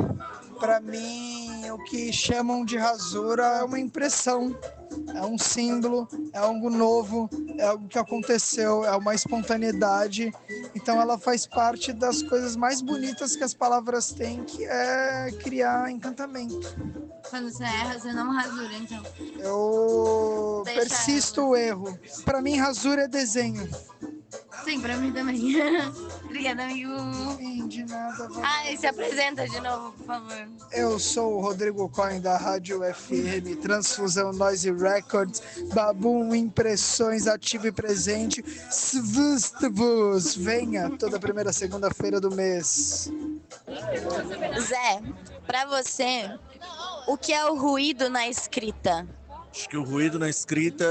Para mim, o que chamam de rasura é uma impressão, é um símbolo, é algo novo, é algo que aconteceu, é uma espontaneidade. Então ela faz parte das coisas mais bonitas que as palavras têm, que é criar encantamento. Quando você erra, você não rasura, então. Eu persisto o erro. Para mim, rasura é desenho. Sim, pra mim também. Obrigada, amigo. De nada. Ai, se apresenta de novo, por favor. Eu sou o Rodrigo Coin da Rádio FM, Transfusão Noise Records, Babum Impressões, ativo e presente. Svustvus, venha toda primeira segunda-feira do mês. Zé, pra você, o que é o ruído na escrita? Acho que o ruído na escrita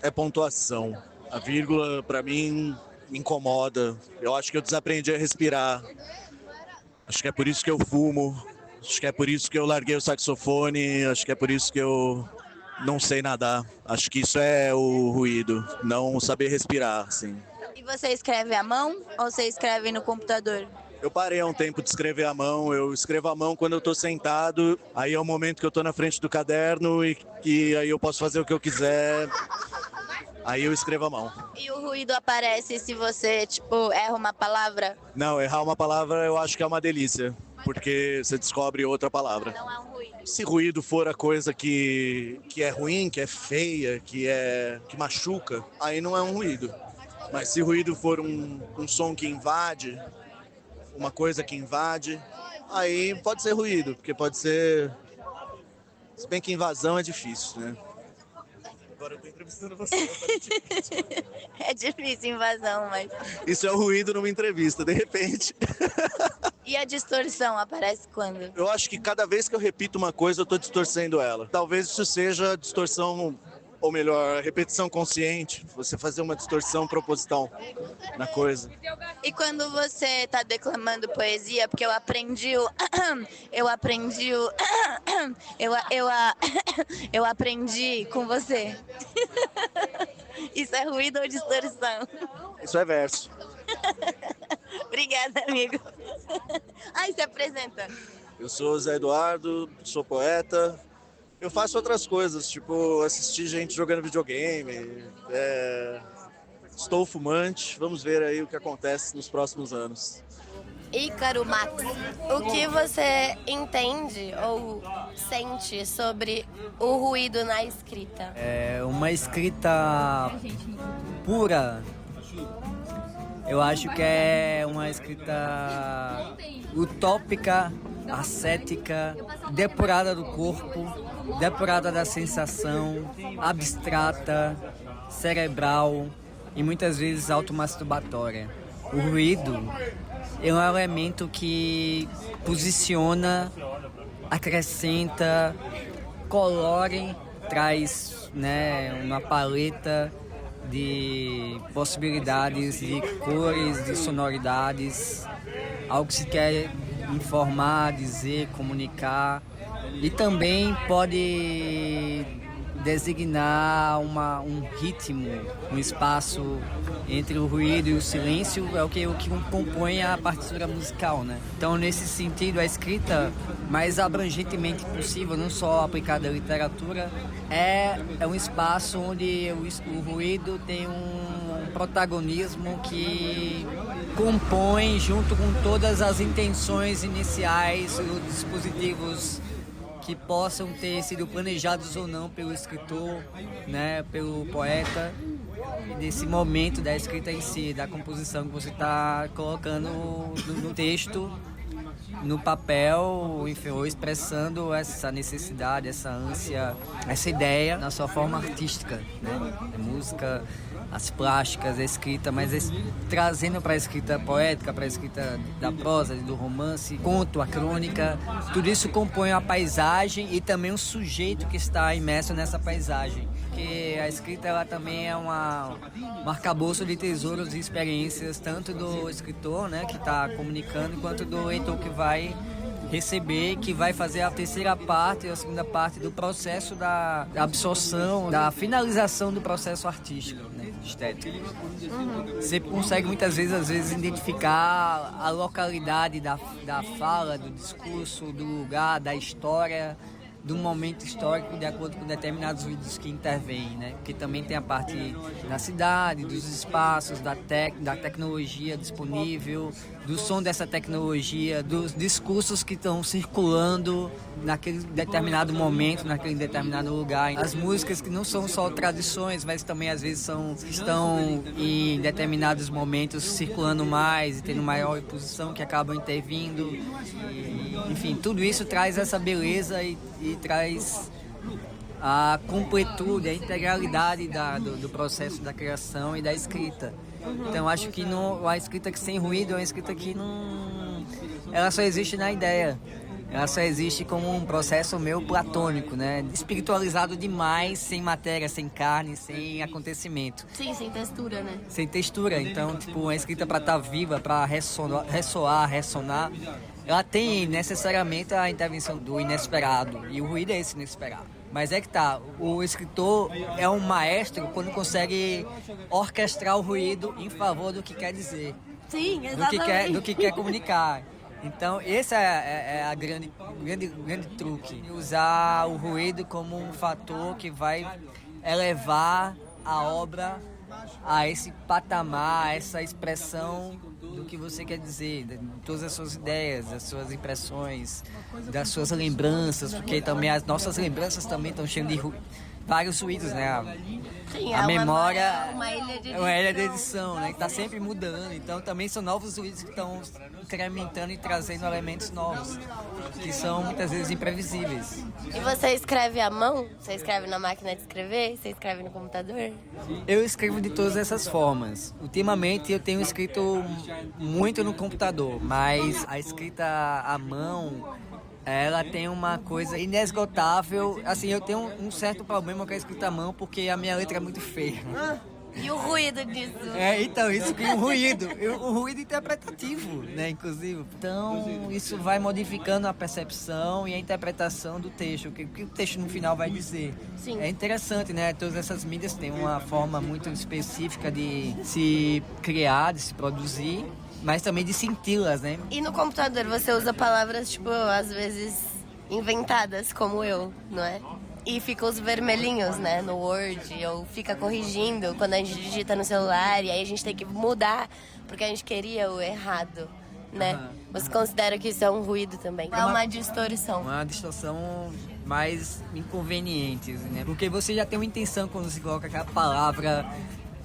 é pontuação. A vírgula, para mim, me incomoda. Eu acho que eu desaprendi a respirar. Acho que é por isso que eu fumo. Acho que é por isso que eu larguei o saxofone. Acho que é por isso que eu não sei nadar. Acho que isso é o ruído, não saber respirar, assim. E você escreve à mão ou você escreve no computador? Eu parei há um tempo de escrever à mão. Eu escrevo à mão quando eu estou sentado. Aí é o momento que eu estou na frente do caderno e aí eu posso fazer o que eu quiser. Aí eu escrevo à mão. E o ruído aparece se você, erra uma palavra? Não, errar uma palavra eu acho que é uma delícia, porque você descobre outra palavra. Não é um ruído. Se ruído for a coisa que é ruim, que é feia, que machuca, aí não é um ruído. Mas se ruído for um som que invade, uma coisa que invade, aí pode ser ruído, porque pode ser... Se bem que invasão é difícil, né? Agora eu tô entrevistando você. É difícil invasão, mas... Isso é o ruído numa entrevista, de repente. E a distorção aparece quando? Eu acho que cada vez que eu repito uma coisa, eu tô distorcendo ela. Talvez isso seja distorção, ou melhor, repetição consciente. Você fazer uma distorção proposital na coisa. E quando você tá declamando poesia, porque eu aprendi com você. Isso é ruído ou distorção? Isso é verso. Obrigada, amigo. Ai, se apresenta. Eu sou Zé Eduardo, sou poeta. Eu faço outras coisas, tipo assistir gente jogando videogame. Estou fumante. Vamos ver aí o que acontece nos próximos anos. Ícaro Max, o que você entende ou sente sobre o ruído na escrita? É uma escrita pura. Eu acho que é uma escrita utópica, ascética, depurada do corpo, depurada da sensação, abstrata, cerebral e muitas vezes automasturbatória. O ruído é um elemento que posiciona, acrescenta, colore, traz, uma paleta de possibilidades, de cores, de sonoridades, algo que se quer informar, dizer, comunicar, e também pode designar um ritmo, um espaço entre o ruído e o silêncio, é o que compõe a partitura musical, né? Então, nesse sentido, a escrita mais abrangentemente possível, não só aplicada à literatura, é um espaço onde o ruído tem um protagonismo que compõe, junto com todas as intenções iniciais, os dispositivos que possam ter sido planejados ou não pelo escritor, pelo poeta, desse momento da escrita em si, da composição que você está colocando no texto, no papel, enfim, ou expressando essa necessidade, essa ânsia, essa ideia na sua forma artística, A música, as plásticas, a escrita, mas trazendo para a escrita poética, para a escrita da prosa, do romance, conto, a crônica, tudo isso compõe a paisagem e também o sujeito que está imerso nessa paisagem. Porque a escrita ela também é um arcabouço de tesouros e experiências, tanto do escritor, que está comunicando, quanto do leitor que vai receber, que vai fazer a terceira parte, a segunda parte do processo da absorção, da finalização do processo artístico, estético. Você consegue muitas vezes, às vezes, identificar a localidade da fala, do discurso, do lugar, da história, do momento histórico de acordo com determinados vídeos que intervêm, né? Porque também tem a parte da cidade, dos espaços, da tecnologia disponível, do som dessa tecnologia, dos discursos que estão circulando naquele determinado momento, naquele determinado lugar. As músicas que não são só tradições, mas também às vezes estão em determinados momentos circulando mais e tendo maior exposição, que acabam intervindo. Enfim, tudo isso traz essa beleza e traz a completude, a integralidade do processo da criação e da escrita. Então acho que a escrita que sem ruído é uma escrita que não... Ela só existe na ideia. Ela só existe como um processo meio platônico, né? Espiritualizado demais, sem matéria, sem carne, sem acontecimento. Sim, sem textura, né? Sem textura. Então, tipo, uma escrita para estar viva, para ressonar, ela tem necessariamente a intervenção do inesperado. E o ruído é esse inesperado. Mas é que tá, o escritor é um maestro quando consegue orquestrar o ruído em favor do que quer dizer. Sim, exatamente. Do que quer comunicar. Então, esse é a grande truque. Usar o ruído como um fator que vai elevar a obra a esse patamar, a essa expressão do que você quer dizer, de todas as suas ideias, das suas impressões, das suas lembranças, porque também as nossas lembranças também estão cheias de vários ruídos, né? Sim, a memória é uma ilha de edição, né? Que está sempre mudando. Então também são novos ruídos que estão incrementando e trazendo elementos novos, que são muitas vezes imprevisíveis. E você escreve à mão? Você escreve na máquina de escrever? Você escreve no computador? Eu escrevo de todas essas formas. Ultimamente eu tenho escrito muito no computador, mas a escrita à mão, ela tem uma coisa inesgotável. Assim, eu tenho um certo problema com a escrita à mão, porque a minha letra é muito feia. E o ruído disso? Então, isso cria um ruído. Um ruído interpretativo, né, inclusive. Então, isso vai modificando a percepção e a interpretação do texto, o que o texto no final vai dizer. Sim. É interessante, né? Todas essas mídias têm uma forma muito específica de se criar, de se produzir, mas também de senti-las, né? E no computador você usa palavras, tipo, às vezes inventadas, como eu, não é? E fica os vermelhinhos, né, no Word, ou fica corrigindo quando a gente digita no celular, e aí a gente tem que mudar, porque a gente queria o errado, né? Você considera que isso é um ruído também? É uma distorção. Uma distorção mais inconveniente, né? Porque você já tem uma intenção quando você coloca aquela palavra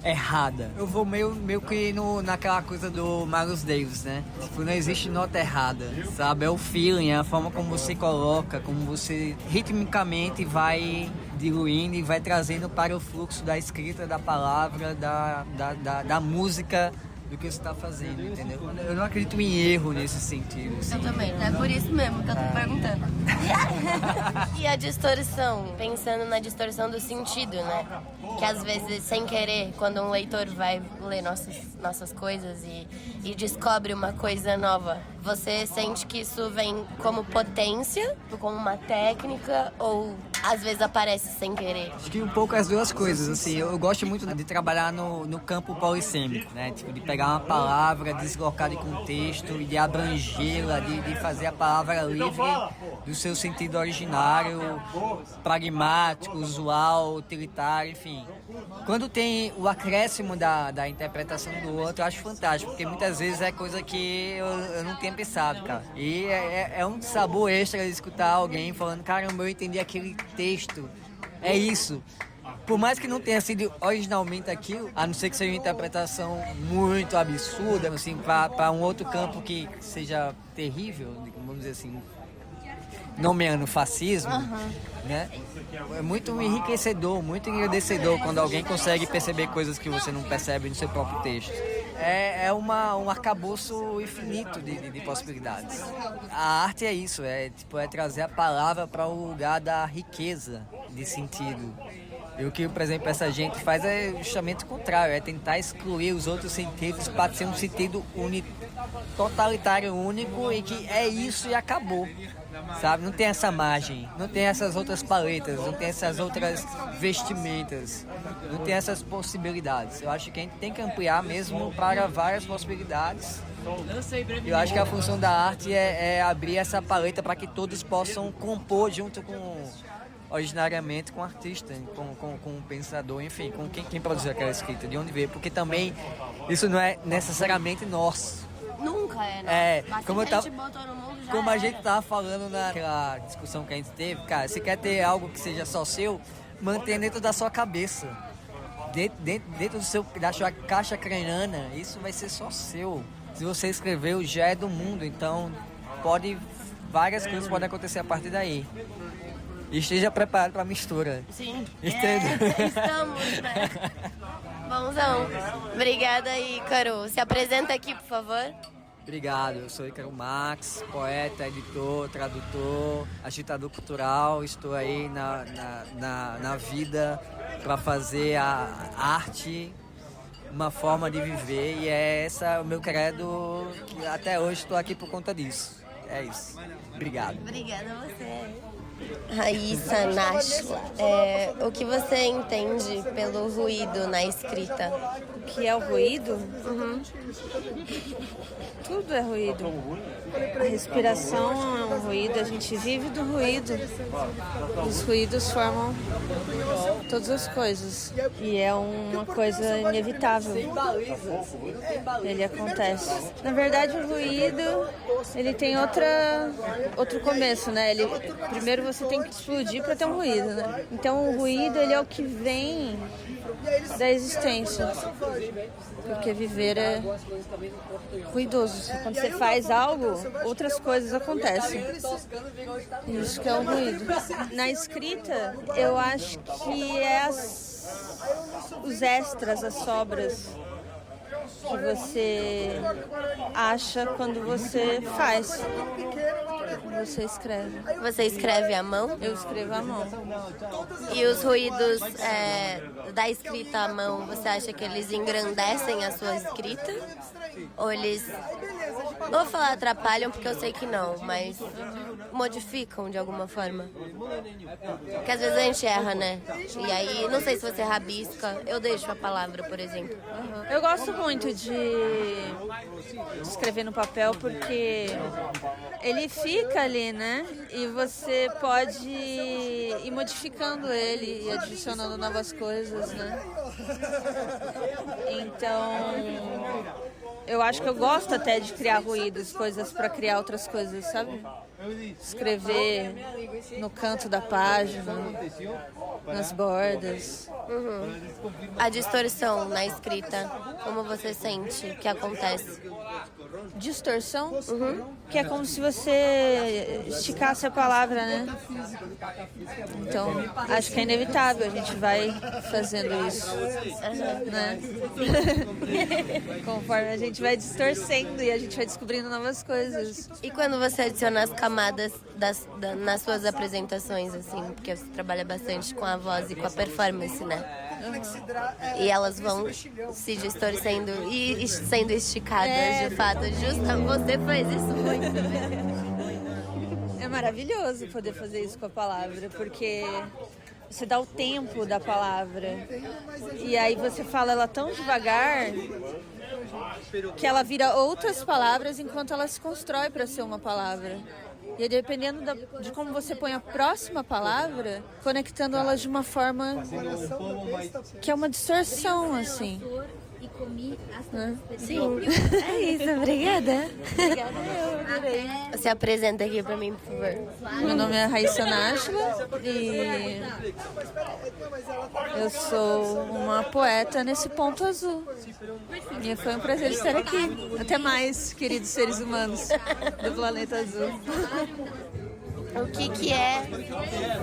errada. Eu vou meio que naquela coisa do Miles Davis, né? Tipo, não existe nota errada, sabe? É o feeling, é a forma como você coloca, como você ritmicamente vai diluindo e vai trazendo para o fluxo da escrita, da palavra, da música, do que você está fazendo, entendeu? Eu não acredito em erro nesse sentido. Assim. Eu também, é por isso mesmo que eu tô perguntando. E a distorção? Pensando na distorção do sentido, né? Que às vezes, sem querer, quando um leitor vai ler nossas coisas e descobre uma coisa nova, você sente que isso vem como potência, como uma técnica, ou às vezes aparece sem querer? Acho que um pouco as duas coisas, assim. Eu gosto muito de trabalhar no campo polissêmico, né? Tipo, de pegar uma palavra, deslocar de contexto e de abrangê-la, de fazer a palavra livre do seu sentido originário, pragmático, usual, utilitário, enfim. Quando tem o acréscimo da interpretação do outro, eu acho fantástico, porque muitas vezes é coisa que eu não tinha pensado, cara. E é um sabor extra de escutar alguém falando, caramba, eu entendi aquele texto, é isso. Por mais que não tenha sido originalmente aquilo, a não ser que seja uma interpretação muito absurda, assim, para um outro campo que seja terrível, vamos dizer assim, nomeando fascismo, né? É muito enriquecedor, muito engrandecedor quando alguém consegue perceber coisas que você não percebe no seu próprio texto. É um arcabouço infinito de possibilidades. A arte é isso, é trazer a palavra para o lugar da riqueza de sentido. E o que, por exemplo, essa gente faz é justamente o contrário, é tentar excluir os outros sentidos para ser um sentido totalitário único e que é isso e acabou, sabe? Não tem essa margem, não tem essas outras paletas, não tem essas outras vestimentas. não tem essas possibilidades. Eu acho que a gente tem que ampliar mesmo para várias possibilidades. Eu acho que a função da arte é abrir essa paleta para que todos possam compor junto originariamente com o artista, com o pensador, enfim, com quem produziu aquela escrita, de onde veio, porque também isso não é necessariamente nosso. Nunca é, né? Mas como, botou no mundo, já como a gente tava falando naquela discussão que a gente teve, cara, você quer ter algo que seja só seu, mantenha dentro da sua cabeça. Dentro da sua caixa craniana, isso vai ser só seu. Se você escreveu, já é do mundo, então várias coisas podem acontecer a partir daí. E esteja preparado para a mistura. Sim. Entendeu? Estamos, né? Bonzão. Obrigada, Ícaro. Se apresenta aqui, por favor. Obrigado, eu sou Ícaro Max, poeta, editor, tradutor, agitador cultural. Estou aí na vida para fazer a arte uma forma de viver, e é essa o meu credo, que até hoje estou aqui por conta disso. É isso. Obrigado. Obrigada a você. Raíssa Náshila, o que você entende pelo ruído na escrita? O que é o ruído? Uhum. Tudo é ruído. A respiração é um ruído, a gente vive do ruído. Os ruídos formam todas as coisas. E é uma coisa inevitável. Ele acontece. Na verdade, o ruído, ele tem outro começo, né? Primeiro você tem que explodir para ter um ruído, né? Então o ruído, ele é o que vem da existência. Porque viver é ruidoso. Quando você faz algo, outras coisas acontecem. Isso que é o ruído. Na escrita, eu acho que é os extras, as sobras que você acha quando você faz. Você escreve. Você escreve à mão? Eu escrevo à mão. E os ruídos da escrita à mão, você acha que eles engrandecem a sua escrita? Ou eles, não vou falar atrapalham, porque eu sei que não, mas modificam de alguma forma? Porque às vezes a gente erra, né? E aí, não sei se você rabisca, eu deixo a palavra, por exemplo. Eu gosto muito de escrever no papel, porque ele fica ali, né? E você pode ir modificando ele e adicionando novas coisas, né? Então, eu acho que eu gosto até de criar ruídos, coisas para criar outras coisas, sabe? Escrever no canto da página, nas bordas. Uhum. A distorção na escrita, como você sente que acontece? Distorção? Uhum. Que é como se você esticasse a palavra, né? Então, acho que é inevitável, a gente vai fazendo isso, né? Conforme a gente vai distorcendo e a gente vai descobrindo novas coisas. E quando você adiciona as camadas nas suas apresentações, assim, porque você trabalha bastante com a voz e com a performance, né? E elas vão se distorcendo e sendo esticadas, de fato. Você faz isso muito, né? É maravilhoso poder fazer isso com a palavra, porque você dá o tempo da palavra. E aí você fala ela tão devagar que ela vira outras palavras enquanto ela se constrói para ser uma palavra. E aí, dependendo de como você põe a próxima palavra, conectando elas de uma forma que é uma distorção, assim. Sim, é isso, obrigada. Obrigada, eu adorei. Você apresenta aqui pra mim, por favor. Meu nome é Raíssa Náshila e eu sou uma poeta nesse ponto azul. E foi um prazer estar aqui. Até mais, queridos seres humanos do planeta azul. O que é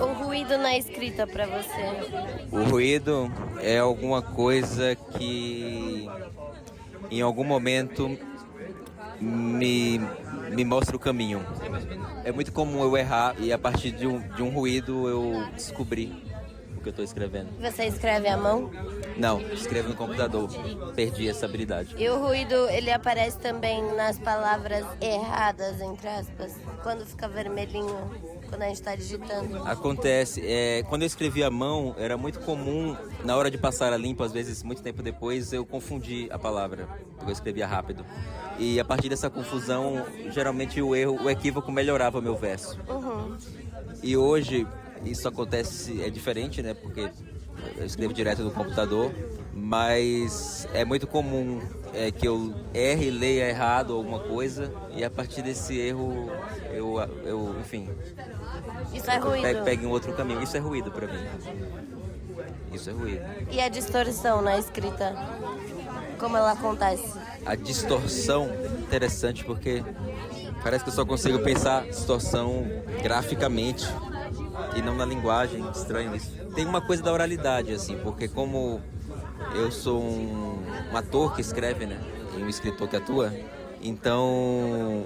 o ruído na escrita pra você? O ruído é alguma coisa que em algum momento me mostra o caminho. É muito comum eu errar e a partir de um ruído eu descobri o que eu estou escrevendo. Você escreve à mão? Não, escrevo no computador. Perdi essa habilidade. E o ruído, ele aparece também nas palavras erradas, entre aspas. Quando fica vermelhinho, quando a gente tá digitando? Acontece. Quando eu escrevi à mão, era muito comum, na hora de passar a limpo, às vezes, muito tempo depois, eu confundi a palavra, porque eu escrevia rápido. E a partir dessa confusão, geralmente o equívoco melhorava o meu verso. Uhum. E hoje, isso acontece, é diferente, né? Porque eu escrevo direto do computador, mas é muito comum que eu erre, leia errado alguma coisa, e a partir desse erro, enfim... Isso é ruído. Pegue um outro caminho. Isso é ruído pra mim. Isso é ruído. E a distorção na escrita? Como ela acontece? A distorção, interessante, porque parece que eu só consigo pensar distorção graficamente e não na linguagem. Estranho isso. Tem uma coisa da oralidade, assim, porque como eu sou um ator que escreve, né? E um escritor que atua, então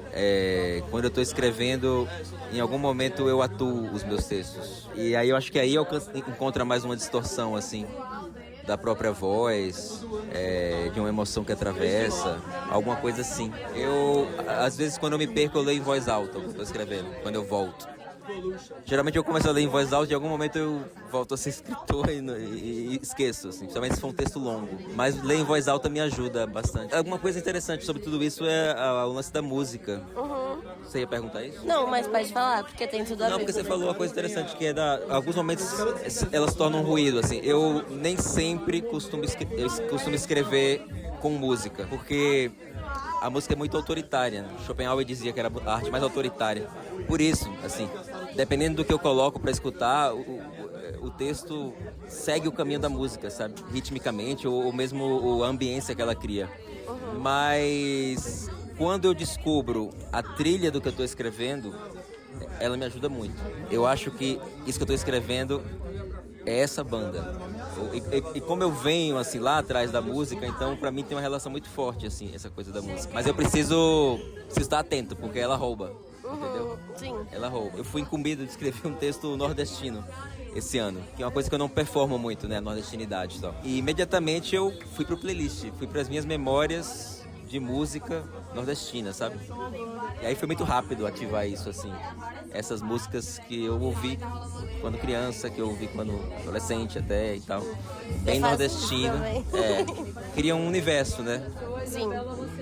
quando eu estou escrevendo, em algum momento eu atuo os meus textos. E aí eu acho que aí eu encontro mais uma distorção, assim, da própria voz, de uma emoção que atravessa, alguma coisa assim. Às vezes, quando eu me perco, eu leio em voz alta o que eu estou escrevendo, quando eu volto. Geralmente eu começo a ler em voz alta e em algum momento eu volto a ser escritor e esqueço, assim, principalmente se for um texto longo. Mas ler em voz alta me ajuda bastante. Alguma coisa interessante sobre tudo isso é o lance da música. Uhum. Você ia perguntar isso? Não, mas pode falar, porque tem tudo a ver. Não, porque você falou uma coisa interessante, que alguns momentos elas tornam ruído, assim. Eu nem sempre costumo escrever com música, porque a música é muito autoritária. Schopenhauer dizia que era a arte mais autoritária. Por isso, assim, dependendo do que eu coloco para escutar, o texto segue o caminho da música, sabe? Ritmicamente, ou mesmo a ambiência que ela cria. Uhum. Mas quando eu descubro a trilha do que eu estou escrevendo, ela me ajuda muito. Eu acho que isso que eu estou escrevendo é essa banda. E como eu venho, assim, lá atrás da música, então pra mim tem uma relação muito forte, assim, essa coisa da música. Mas eu preciso estar atento, porque ela rouba, entendeu? Sim. Ela rouba. Eu fui incumbido de escrever um texto nordestino esse ano, que é uma coisa que eu não performo muito, né, nordestinidade e tal. E imediatamente eu fui pro playlist, fui pras minhas memórias de música nordestina, sabe? E aí foi muito rápido ativar isso, assim. Essas músicas que eu ouvi quando criança, que eu ouvi quando adolescente até e tal. Bem nordestino. Cria um universo, né? Sim.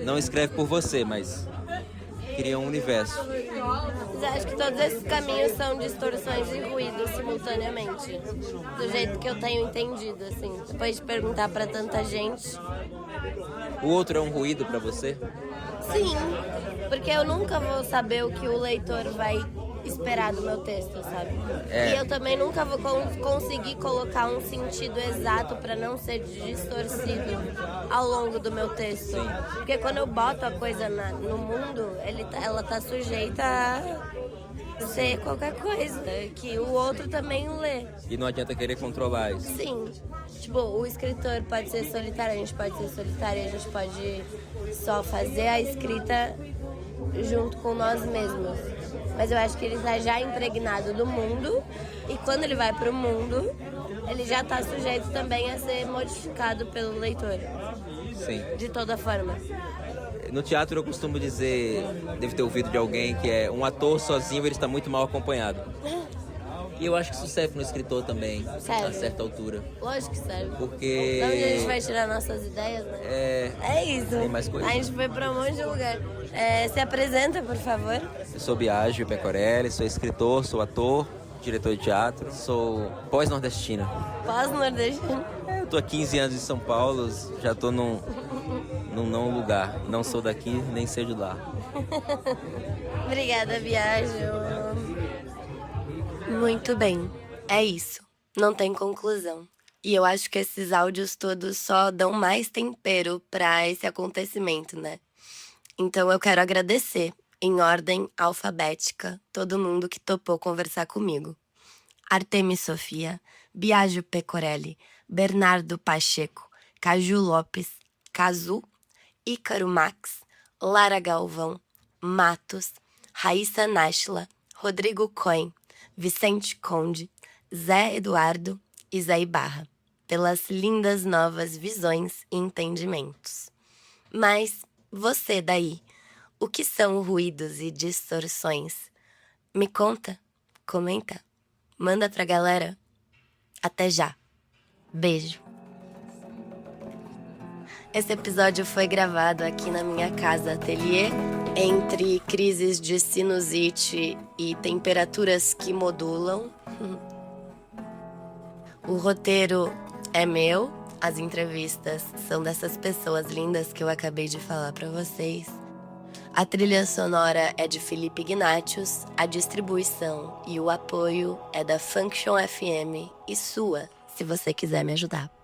Não escreve por você, mas cria um universo. Mas acho que todos esses caminhos são distorções e ruídos simultaneamente. Do jeito que eu tenho entendido, assim. Depois de perguntar pra tanta gente. O outro é um ruído pra você? Sim, porque eu nunca vou saber o que o leitor vai esperar do meu texto, sabe? E eu também nunca vou conseguir colocar um sentido exato para não ser distorcido ao longo do meu texto. Porque quando eu boto a coisa no mundo, ela tá sujeita a ser qualquer coisa, que o outro também lê. E não adianta querer controlar isso. Sim. Tipo, o escritor pode ser solitário, a gente pode ser solitário, a gente pode só fazer a escrita junto com nós mesmos. Mas eu acho que ele está já impregnado do mundo, e quando ele vai para o mundo, ele já está sujeito também a ser modificado pelo leitor. Sim. De toda forma. No teatro eu costumo dizer, devo ter ouvido de alguém, que é um ator sozinho, ele está muito mal acompanhado. E eu acho que isso serve no escritor também, serve. A certa altura. Lógico que serve. Porque... Da onde a gente vai tirar nossas ideias, né? É isso. Tem mais coisa. A gente foi pra um monte de lugar. Se apresenta, por favor. Eu sou Biagio Pecorelli, sou escritor, sou ator, diretor de teatro, sou pós-nordestino. Pós-nordestino? Eu tô há 15 anos em São Paulo, já tô num não lugar. Não sou daqui, nem sei de lá. Obrigada, Biagio. Muito bem, é isso. Não tem conclusão. E eu acho que esses áudios todos só dão mais tempero para esse acontecimento, né? Então eu quero agradecer, em ordem alfabética, todo mundo que topou conversar comigo. Artemis Sofia, Biagio Pecorelli, Bernardo Pacheco, Caju Lopes, Cazu, Ícaro Max, Lara Galvão, Matos, Raíssa Náshila, Rodrigo Cohen, Vicente Conde, Zé Eduardo e Zé Ibarra, pelas lindas novas visões e entendimentos. Mas você daí, o que são ruídos e distorções? Me conta, comenta, manda pra galera. Até já. Beijo. Esse episódio foi gravado aqui na minha casa ateliê, entre crises de sinusite e temperaturas que modulam. O roteiro é meu, as entrevistas são dessas pessoas lindas que eu acabei de falar pra vocês. A trilha sonora é de Felipe Ignatius, a distribuição e o apoio é da Function FM e sua, se você quiser me ajudar.